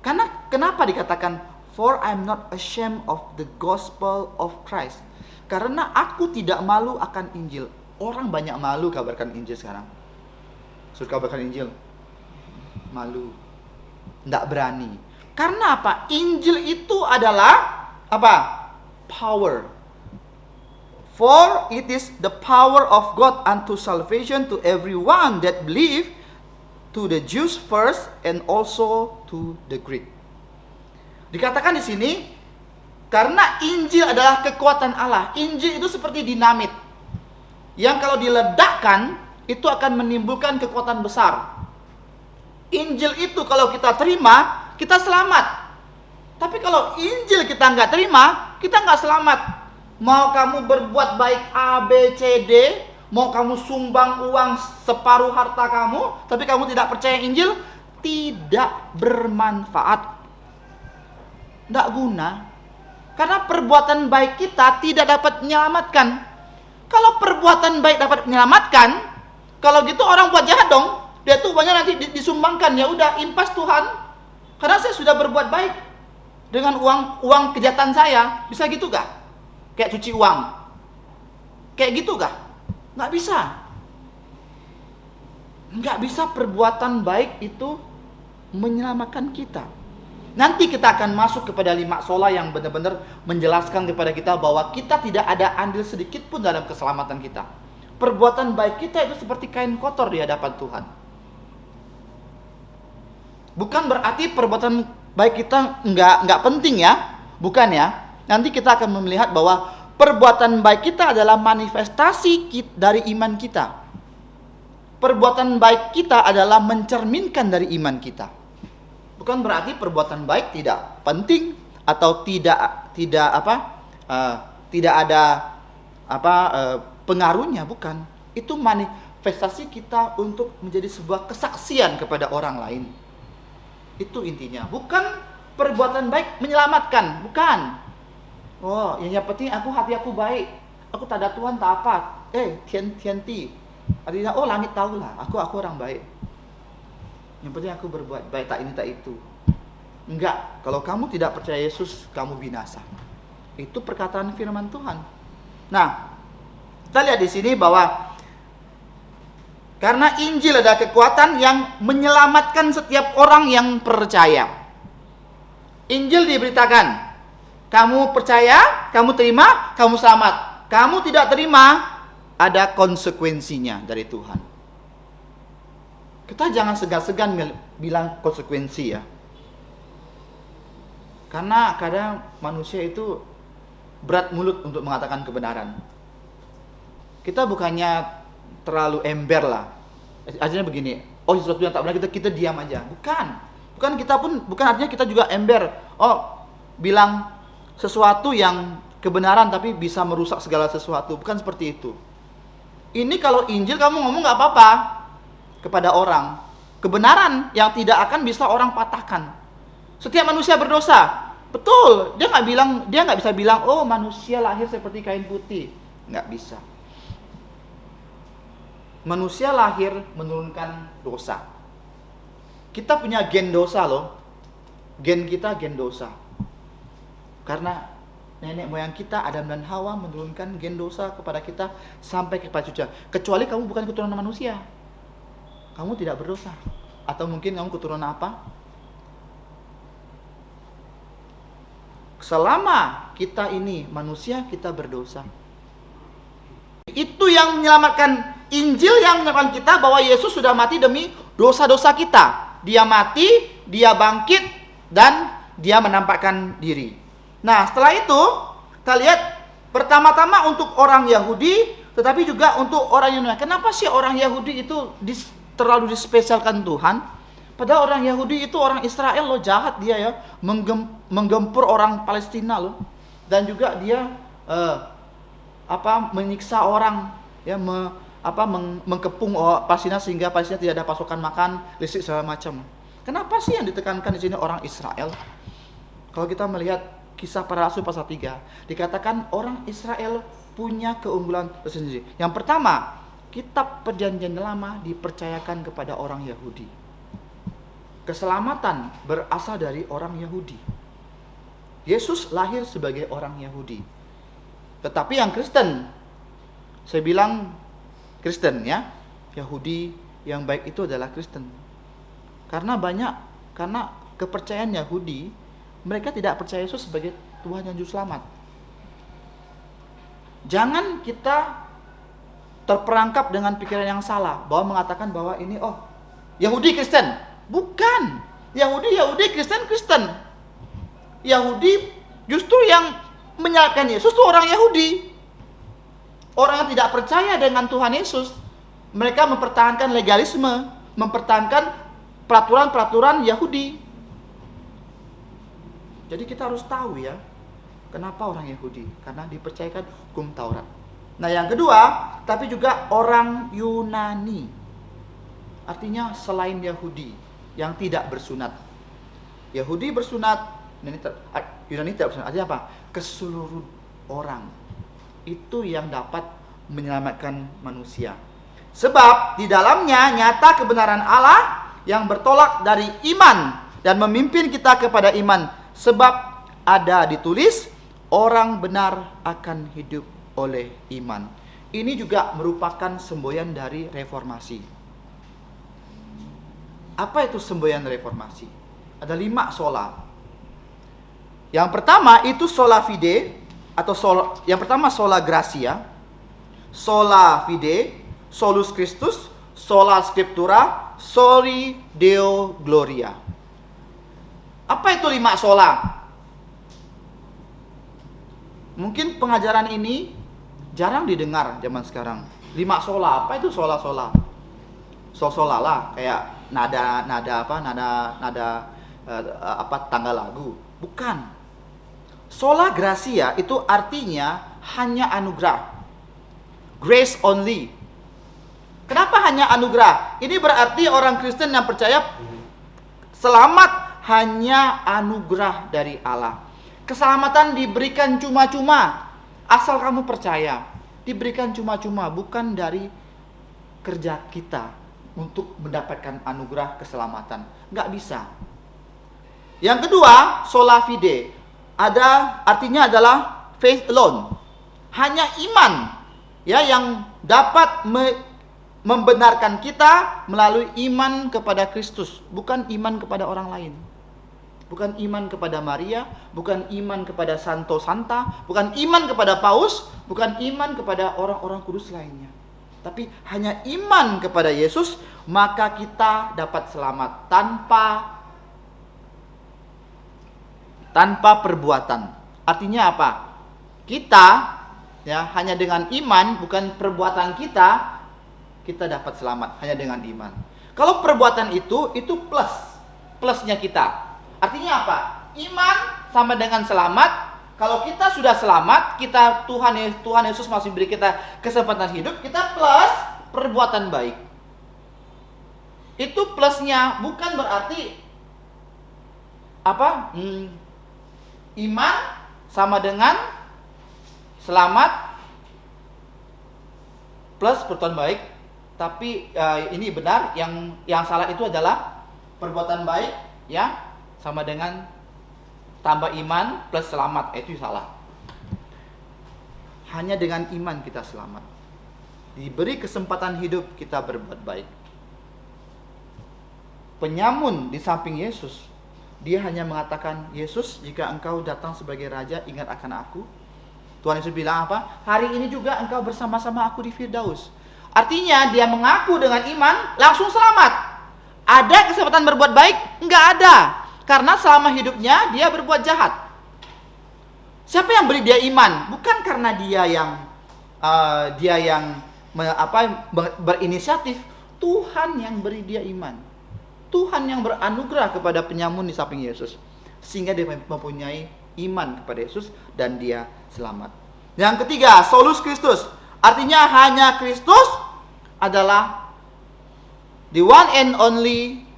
Karena kenapa dikatakan for I'm not ashamed of the gospel of Christ? Karena aku tidak malu akan Injil. Orang banyak malu kabarkan Injil sekarang. Suruh kabarkan Injil, malu, tidak berani. Karena apa? Injil itu adalah apa? Power. For it is the power of God unto salvation to everyone that believe, to the Jews first and also to the Greek. Dikatakan di sini karena Injil adalah kekuatan Allah. Injil itu seperti dinamit yang kalau diledakkan itu akan menimbulkan kekuatan besar. Injil itu kalau kita terima, kita selamat. Tapi kalau Injil kita nggak terima, kita nggak selamat. Mau kamu berbuat baik A, B, C, D, mau kamu sumbang uang separuh harta kamu, tapi kamu tidak percaya Injil, tidak bermanfaat. Tidak guna. Karena perbuatan baik kita tidak dapat menyelamatkan. Kalau perbuatan baik dapat menyelamatkan, kalau gitu orang buat jahat dong. Dia tuh banyak nanti disumbangkan, ya udah impas Tuhan. Karena saya sudah berbuat baik dengan uang kejahatan saya, bisa gitu gak? Kayak cuci uang, kayak gitu gak? Nggak bisa. Nggak bisa perbuatan baik itu menyelamatkan kita. Nanti kita akan masuk kepada 5 sola yang benar-benar menjelaskan kepada kita bahwa kita tidak ada andil sedikit pun dalam keselamatan kita. Perbuatan baik kita itu seperti kain kotor di hadapan Tuhan. Bukan berarti perbuatan baik kita nggak penting ya, bukan ya. Nanti kita akan melihat bahwa perbuatan baik kita adalah manifestasi dari iman kita. Perbuatan baik kita adalah mencerminkan dari iman kita. Bukan berarti perbuatan baik tidak penting atau tidak ada pengaruhnya, bukan. Itu manifestasi kita untuk menjadi sebuah kesaksian kepada orang lain. Itu intinya. Bukan perbuatan baik menyelamatkan, bukan. Oh, yang penting hati aku baik. Aku tak ada Tuhan tak apa. Tian-ti. Artinya langit tahulah, aku orang baik. Yang penting aku berbuat baik, tak ini tak itu. Enggak, kalau kamu tidak percaya Yesus, kamu binasa. Itu perkataan firman Tuhan. Nah, kita lihat di sini bahwa karena Injil ada kekuatan yang menyelamatkan setiap orang yang percaya. Injil diberitakan, kamu percaya, kamu terima, kamu selamat. Kamu tidak terima, ada konsekuensinya dari Tuhan. Kita jangan segan-segan bilang konsekuensi ya. Karena kadang manusia itu berat mulut untuk mengatakan kebenaran. Kita bukannya terlalu ember lah. Artinya begini, sesuatu yang tak benar kita diam aja. Bukan artinya kita juga ember. Bilang sesuatu yang kebenaran tapi bisa merusak segala sesuatu. Bukan seperti itu. Ini kalau Injil kamu ngomong nggak apa-apa kepada orang. Kebenaran yang tidak akan bisa orang patahkan. Setiap manusia berdosa. Betul. Dia nggak bisa bilang, manusia lahir seperti kain putih. Nggak bisa. Manusia lahir menurunkan dosa. Kita punya gen dosa loh. Gen kita gen dosa. Karena nenek moyang kita Adam dan Hawa menurunkan gen dosa kepada kita sampai kepada cucu. Kecuali kamu bukan keturunan manusia. Kamu tidak berdosa. Atau mungkin kamu keturunan apa? Selama kita ini manusia, kita berdosa. Itu yang menyelamatkan, Injil yang menyelamatkan kita bahwa Yesus sudah mati demi dosa-dosa kita. Dia mati, dia bangkit, dan dia menampakkan diri. Nah, setelah itu kita lihat pertama-tama untuk orang Yahudi, tetapi juga untuk orang Yunani. Kenapa sih orang Yahudi itu terlalu dispesialkan Tuhan? Padahal orang Yahudi itu orang Israel loh, jahat dia ya, menggempur orang Palestina loh, dan juga dia menyiksa orang ya, mengkepung Palestina sehingga Palestina tidak ada pasokan makan, listrik segala macam. Kenapa sih yang ditekankan di sini orang Israel? Kalau kita melihat Kisah Para Rasul pasal 3, dikatakan orang Israel punya keunggulan tersendiri. Yang pertama, kitab Perjanjian Lama dipercayakan kepada orang Yahudi. Keselamatan berasal dari orang Yahudi. Yesus lahir sebagai orang Yahudi. Tetapi yang Kristen, saya bilang Kristen ya, Yahudi yang baik itu adalah Kristen. Karena kepercayaan Yahudi, mereka tidak percaya Yesus sebagai Tuhan yang juru selamat. Jangan kita terperangkap dengan pikiran yang salah bahwa mengatakan bahwa ini Yahudi Kristen. Bukan. Yahudi Kristen. Yahudi justru yang menyalahkan Yesus itu orang Yahudi. Orang yang tidak percaya dengan Tuhan Yesus, mereka mempertahankan legalisme, mempertahankan peraturan-peraturan Yahudi. Jadi kita harus tahu ya, kenapa orang Yahudi? Karena dipercayakan hukum Taurat. Nah, yang kedua, tapi juga orang Yunani. Artinya selain Yahudi yang tidak bersunat. Yahudi bersunat, Yunani tidak bersunat. Artinya apa? Keseluruh orang. Itu yang dapat menyelamatkan manusia. Sebab di dalamnya nyata kebenaran Allah yang bertolak dari iman dan memimpin kita kepada iman. Sebab ada ditulis, orang benar akan hidup oleh iman. Ini juga merupakan semboyan dari reformasi. Apa itu semboyan reformasi? Ada 5 sola. Yang pertama itu sola fide, atau yang pertama sola gratia, sola fide, solus Christus, sola scriptura, soli Deo gloria. Apa itu 5 sola? Mungkin pengajaran ini jarang didengar zaman sekarang. 5 sola, apa itu sola-sola? Sol-sola lah, kayak nada tangga lagu. Bukan. Sola gratia itu artinya hanya anugerah. Grace only. Kenapa hanya anugerah? Ini berarti orang Kristen yang percaya selamat hanya anugerah dari Allah. Keselamatan diberikan cuma-cuma asal kamu percaya. Diberikan cuma-cuma, bukan dari kerja kita untuk mendapatkan anugerah keselamatan. Nggak bisa. Yang kedua, sola fide. Artinya adalah faith alone. Hanya iman ya yang dapat membenarkan kita melalui iman kepada Kristus, bukan iman kepada orang lain. Bukan iman kepada Maria, bukan iman kepada Santo Santa, bukan iman kepada Paus, bukan iman kepada orang-orang kudus lainnya. Tapi hanya iman kepada Yesus, maka kita dapat selamat tanpa perbuatan. Artinya apa? Kita ya hanya dengan iman, bukan perbuatan kita dapat selamat hanya dengan iman. Kalau perbuatan itu plusnya kita. Artinya apa? Iman sama dengan selamat. Kalau kita sudah selamat, Tuhan Yesus masih beri kita kesempatan hidup, kita plus perbuatan baik. Itu plusnya, bukan berarti apa? Iman sama dengan selamat plus perbuatan baik. Tapi ini benar, yang salah itu adalah perbuatan baik ya sama dengan tambah iman plus selamat, itu salah. Hanya dengan iman kita selamat. Diberi kesempatan hidup, kita berbuat baik. Penyamun di samping Yesus, dia hanya mengatakan, Yesus, jika engkau datang sebagai raja, ingat akan aku. Tuhan Yesus bilang apa? Hari ini juga engkau bersama-sama aku di Firdaus. Artinya dia mengaku dengan iman, langsung selamat. Ada kesempatan berbuat baik? Enggak ada. Karena selama hidupnya dia berbuat jahat. Siapa yang beri dia iman? Bukan karena dia yang berinisiatif. Tuhan yang beri dia iman. Tuhan yang beranugerah kepada penyamun di samping Yesus, sehingga dia mempunyai iman kepada Yesus dan dia selamat. Yang ketiga, solus Christus. Artinya hanya Kristus adalah the one and only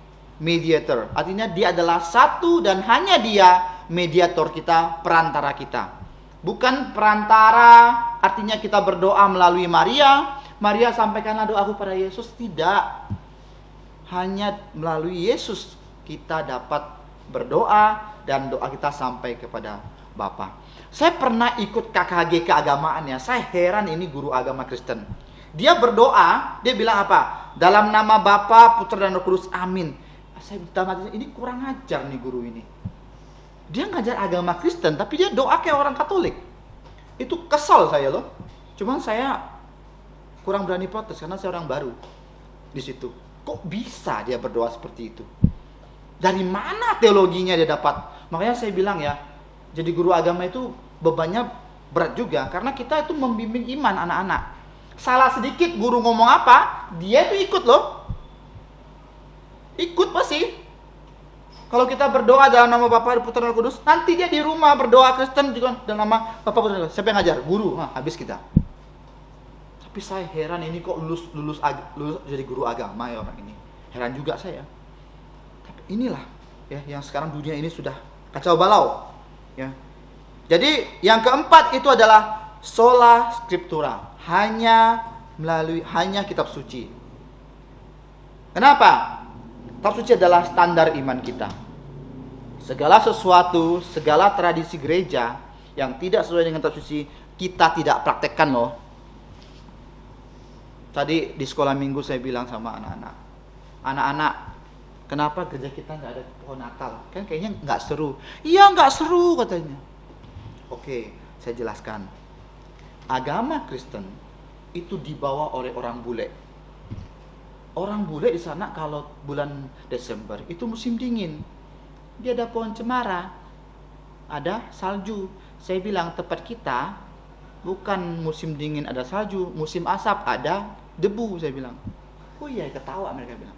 mediator. Artinya dia adalah satu dan hanya dia mediator kita, perantara kita. Bukan perantara artinya kita berdoa melalui Maria. Maria sampaikanlah doaku pada Yesus. Tidak. Hanya melalui Yesus kita dapat berdoa dan doa kita sampai kepada Bapa. Saya pernah ikut KKG keagamaan ya. Saya heran ini guru agama Kristen. Dia berdoa, dia bilang apa? Dalam nama Bapa, Putra dan Roh Kudus, amin. Saya bilang, ini kurang ajar nih guru ini. Dia ngajar agama Kristen, tapi dia doa kayak orang Katolik. Itu kesal saya loh. Cuman saya kurang berani protes karena saya orang baru di situ. Kok bisa dia berdoa seperti itu? Dari mana teologinya dia dapat? Makanya saya bilang ya, jadi guru agama itu bebannya berat juga. Karena kita itu membimbing iman anak-anak. Salah sedikit guru ngomong apa, dia itu ikut loh. Ikut pasti. Kalau kita berdoa dalam nama Bapa, Putra dan Roh Kudus, nanti dia di rumah berdoa Kristen juga dalam nama Bapa, Putra dan Roh Kudus. Siapa yang ngajar? Guru. Nah, habis kita. Tapi saya heran ini kok lulus jadi guru agama ya orang ini. Heran juga saya. Tapi inilah ya yang sekarang dunia ini sudah kacau balau. Ya. Jadi yang keempat itu adalah sola scriptura. Hanya kitab suci. Kenapa? Kitab suci adalah standar iman kita. Segala sesuatu, segala tradisi gereja yang tidak sesuai dengan kitab suci, kita tidak praktekkan loh. Tadi di sekolah minggu saya bilang sama anak-anak, kenapa gereja kita nggak ada pohon Natal? Kan kayaknya nggak seru. Iya nggak seru katanya. Oke, saya jelaskan. Agama Kristen itu dibawa oleh orang bule. Orang bule di sana kalau bulan Desember itu musim dingin. Dia ada pohon cemara, ada salju. Saya bilang tempat kita bukan musim dingin ada salju, musim asap ada debu, saya bilang. Oh iya, ketawa mereka bilang.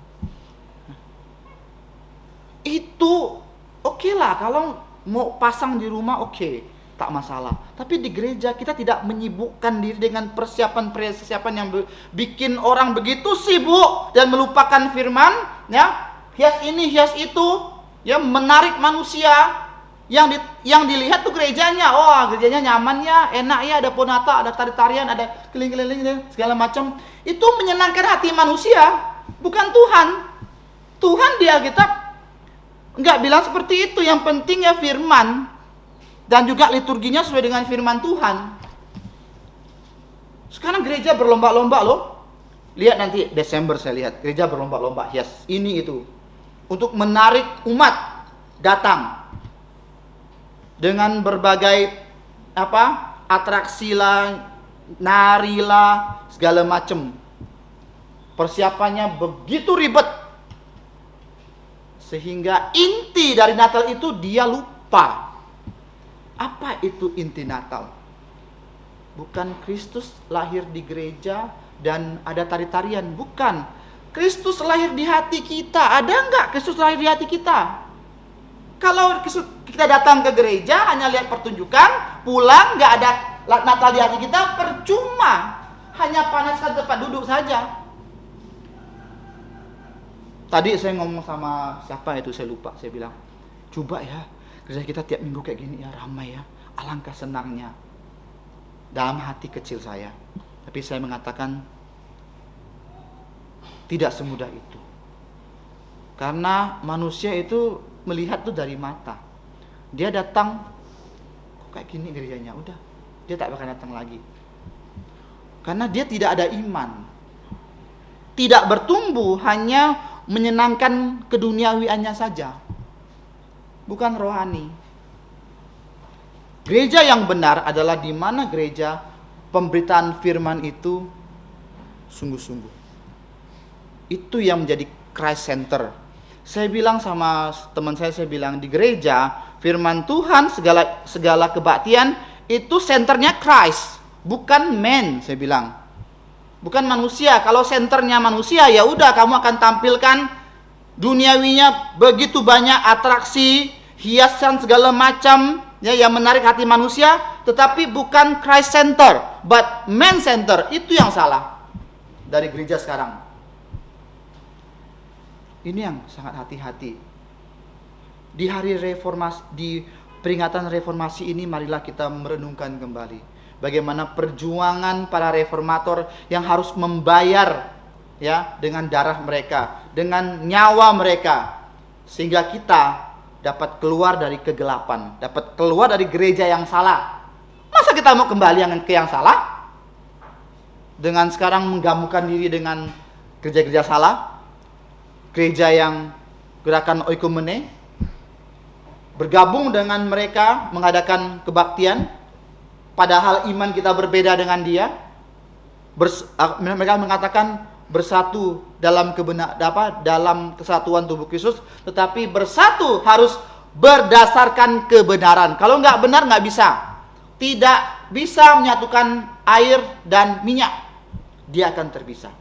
Itu oke lah, kalau mau pasang di rumah oke, tak masalah. Tapi di gereja kita tidak menyibukkan diri dengan persiapan yang bikin orang begitu sibuk dan melupakan firman, ya. Hias ini, hias itu, ya, menarik manusia. Yang dilihat tuh gerejanya. Oh, gerejanya nyaman ya, enak ya, ada ponata, ada tari-tarian, ada keliling-keliling segala macam. Itu menyenangkan hati manusia, bukan Tuhan. Tuhan di Alkitab enggak bilang seperti itu. Yang penting ya firman, dan juga liturginya sesuai dengan firman Tuhan. Sekarang gereja berlomba-lomba loh. Lihat nanti Desember, saya lihat gereja berlomba-lomba hias ini itu untuk menarik umat datang dengan berbagai atraksi lah, nari lah, segala macam. Persiapannya begitu ribet sehingga inti dari Natal itu dia lupa. Apa itu inti Natal? Bukan Kristus lahir di gereja dan ada tari-tarian, bukan. Kristus lahir di hati kita. Ada enggak Kristus lahir di hati kita? Kalau kita datang ke gereja hanya lihat pertunjukan, pulang nggak ada Natal di hati kita, percuma. Hanya panaskan tempat duduk saja. Tadi saya ngomong sama siapa itu, saya lupa. Saya bilang, coba ya gereja kita tiap minggu kayak gini ya, ramai ya. Alangkah senangnya. Dalam hati kecil saya. Tapi saya mengatakan tidak semudah itu. Karena manusia itu melihat tuh dari mata. Dia datang, kok kayak gini gerejanya, udah, dia tak bakal datang lagi. Karena dia tidak ada iman, tidak bertumbuh, hanya menyenangkan keduniawiannya saja, bukan rohani. Gereja yang benar adalah di mana gereja pemberitaan firman itu sungguh-sungguh. Itu yang menjadi Christ Center. Saya bilang sama teman saya bilang di gereja firman Tuhan, segala kebaktian itu senternya Christ, bukan man. Saya bilang bukan manusia. Kalau senternya manusia, ya udah kamu akan tampilkan duniawinya begitu banyak atraksi, hiasan segala macam ya yang menarik hati manusia, tetapi bukan Christ center, but man center. Itu yang salah dari gereja sekarang. Ini yang sangat hati-hati. Di hari reformasi, di peringatan reformasi ini, marilah kita merenungkan kembali bagaimana perjuangan para reformator yang harus membayar ya dengan darah mereka, dengan nyawa mereka, sehingga kita dapat keluar dari kegelapan, dapat keluar dari gereja yang salah. Masa kita mau kembali ke yang salah? Dengan sekarang menggamukan diri dengan gereja-gereja salah, gereja yang gerakan oikumene, bergabung dengan mereka mengadakan kebaktian, padahal iman kita berbeda dengan dia. Mereka mengatakan bersatu dalam dalam kesatuan tubuh Kristus, tetapi bersatu harus berdasarkan kebenaran. Kalau nggak benar nggak bisa, tidak bisa menyatukan air dan minyak, dia akan terpisah.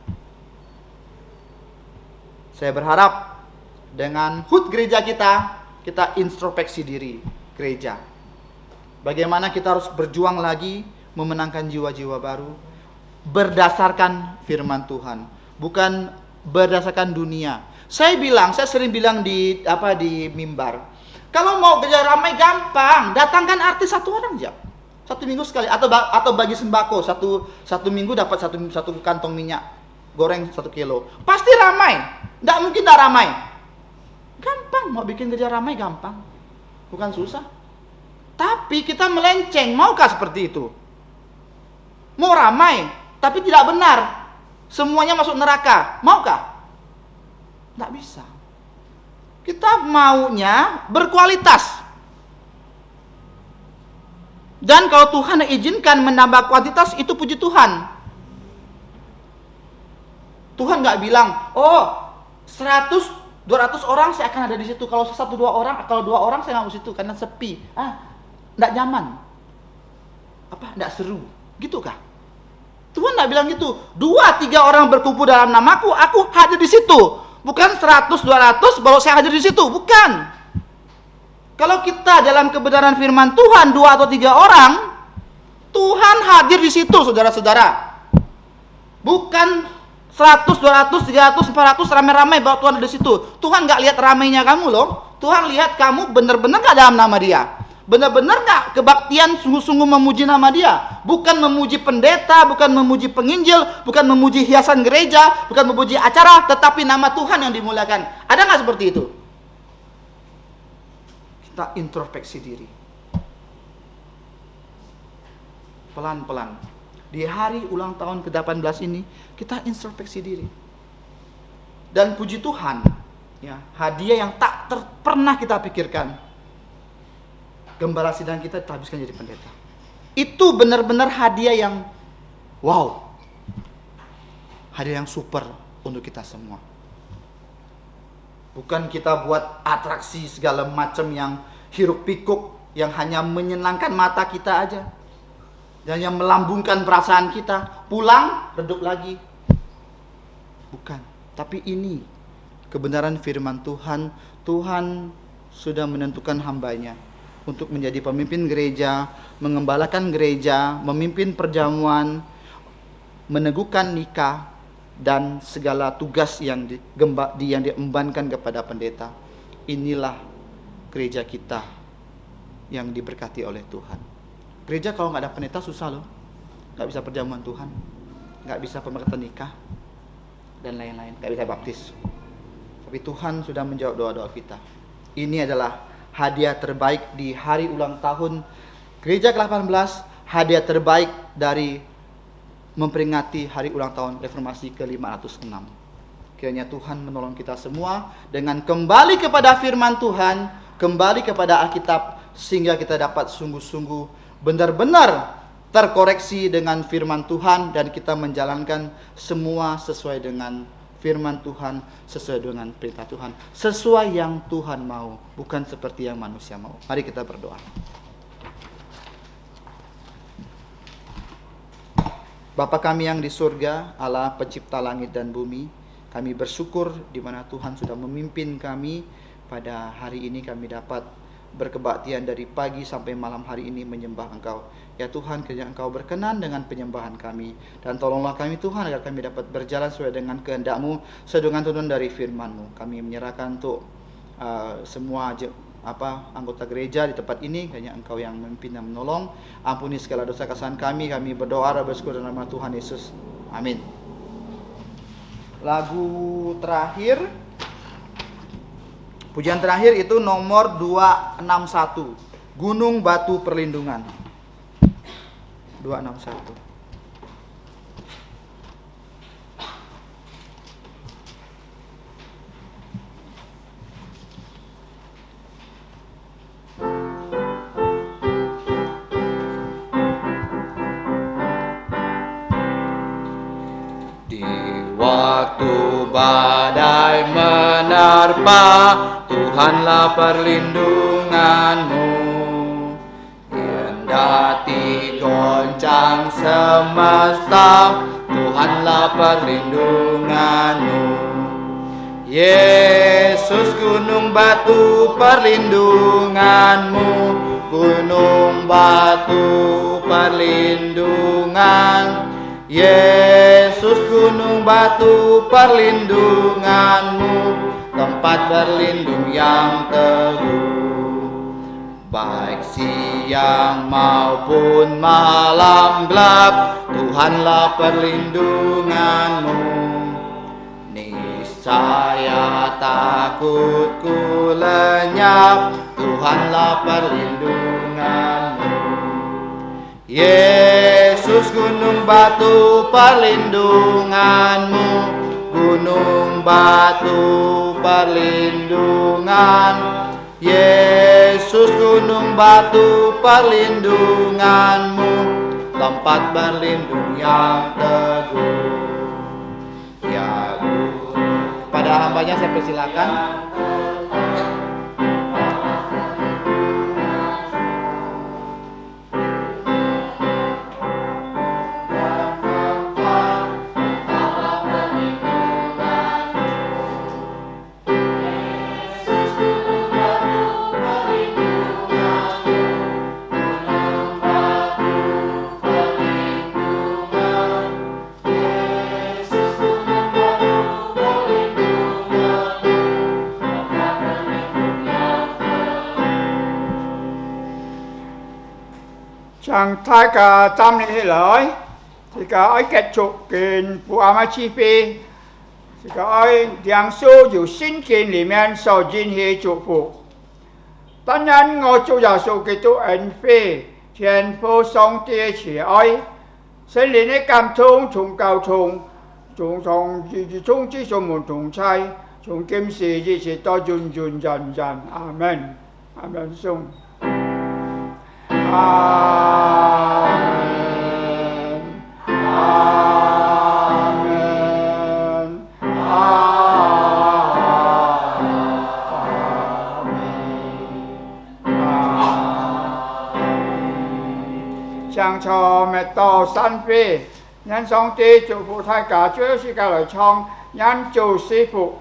Saya berharap dengan HUT gereja kita introspeksi diri gereja. Bagaimana kita harus berjuang lagi memenangkan jiwa-jiwa baru berdasarkan firman Tuhan, bukan berdasarkan dunia. Saya sering bilang di mimbar, kalau mau gereja ramai gampang, datangkan artis satu orang aja, 1 minggu sekali, atau bagi sembako satu minggu dapat satu kantong minyak goreng 1 kilo, pasti ramai. Tidak mungkin tidak ramai. Gampang, mau bikin gereja ramai gampang, bukan susah. Tapi kita melenceng, maukah seperti itu? Mau ramai, tapi tidak benar, semuanya masuk neraka, maukah? Tidak bisa. Kita maunya berkualitas. Dan kalau Tuhan izinkan menambah kuantitas, itu puji Tuhan. Tuhan nggak bilang, oh 100-200 orang saya akan ada di situ. Kalau 1-2 orang, kalau 2 orang saya nggak mau situ karena sepi. Nggak nyaman. Tidak seru. Gitukah? Tuhan tidak bilang gitu. 2-3 orang berkumpul dalam namaku, aku hadir di situ. Bukan 100-200 baru saya hadir di situ. Bukan. Kalau kita dalam kebenaran firman Tuhan 2 atau 3 orang, Tuhan hadir di situ, saudara-saudara. Bukan 100, 200, 300, 400 ramai-ramai bawa Tuhan di situ. Tuhan nggak lihat ramainya kamu loh. Tuhan lihat kamu benar-benar nggak dalam nama Dia. Benar-benar nggak kebaktian sungguh-sungguh memuji nama Dia. Bukan memuji pendeta, bukan memuji penginjil, bukan memuji hiasan gereja, bukan memuji acara, tetapi nama Tuhan yang dimuliakan. Ada nggak seperti itu? Kita introspeksi diri. Pelan-pelan. Di hari ulang tahun ke-18 ini, kita introspeksi diri. Dan puji Tuhan, ya, hadiah yang tak pernah kita pikirkan. Gembala sidang kita dihabiskan jadi pendeta. Itu benar-benar hadiah yang wow. Hadiah yang super untuk kita semua. Bukan kita buat atraksi segala macam yang hiruk pikuk, yang hanya menyenangkan mata kita aja. Dan yang melambungkan perasaan kita. Pulang, redup lagi. Bukan. Tapi ini kebenaran firman Tuhan. Tuhan sudah menentukan hambanya untuk menjadi pemimpin gereja, mengembalakan gereja, memimpin perjamuan, meneguhkan nikah, dan segala tugas yang diembankan kepada pendeta. Inilah gereja kita yang diberkati oleh Tuhan. Gereja kalau nggak ada pendeta susah loh. Nggak bisa perjamuan Tuhan, nggak bisa pemberkatan nikah, dan lain-lain. Nggak bisa baptis. Tapi Tuhan sudah menjawab doa-doa kita. Ini adalah hadiah terbaik di hari ulang tahun gereja ke-18, hadiah terbaik dari memperingati hari ulang tahun reformasi ke-506. Kiranya Tuhan menolong kita semua dengan kembali kepada firman Tuhan, kembali kepada Alkitab, sehingga kita dapat sungguh-sungguh benar-benar terkoreksi dengan firman Tuhan, dan kita menjalankan semua sesuai dengan firman Tuhan, sesuai dengan perintah Tuhan, sesuai yang Tuhan mau, bukan seperti yang manusia mau. Mari kita berdoa. Bapa kami yang di surga, Allah pencipta langit dan bumi, kami bersyukur di mana Tuhan sudah memimpin kami pada hari ini. Kami dapat berkebaktian dari pagi sampai malam hari ini menyembah Engkau. Ya Tuhan, kiranya Engkau berkenan dengan penyembahan kami, dan tolonglah kami Tuhan agar kami dapat berjalan sesuai dengan kehendak-Mu, sesuai dengan tuntunan dari firman-Mu. Kami menyerahkan untuk semua anggota gereja di tempat ini, kiranya Engkau yang memimpin dan menolong. Ampuni segala dosa kesalahan kami. Kami berdoa dan bersyukur dalam nama Tuhan Yesus. Amin. Lagu terakhir, pujian terakhir itu nomor 261, Gunung Batu Perlindungan. 261. Di waktu badai menerpa, Tuhanlah perlindunganmu. Kendati goncang semesta, Tuhanlah perlindunganmu. Yesus gunung batu perlindunganmu, gunung batu perlindungan. Yesus gunung batu perlindunganmu, tempat berlindung yang teguh. Baik siang maupun malam gelap, Tuhanlah perlindunganmu. Niscaya takutku lenyap, Tuhanlah perlindunganmu. Yesus gunung batu perlindunganmu, gunung batu perlindungan. Yesus gunung batu perlindunganmu, tempat berlindung yang teguh. Ya Guru, pada hambanya saya persilakan. 讓大家站立起來，這個愛結束跟不阿媽起飛，這個愛兩手由聖經裡面所應許祝福。當然我主耶穌基督恩惠、天父上帝的慈愛、聖靈的感動從高從至從門同在，從今時一直到永永遠遠。阿門。阿門。頌。阿門。阿門。唱錯咪到山飛，讓上帝祝福大家，最後時間來唱，讓主賜福。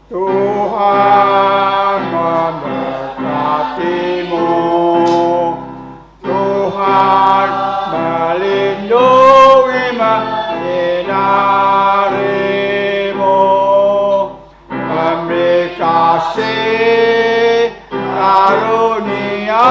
Tuhan memberkatimu, Tuhan melindungi menyinarimu, memberi kasih karunia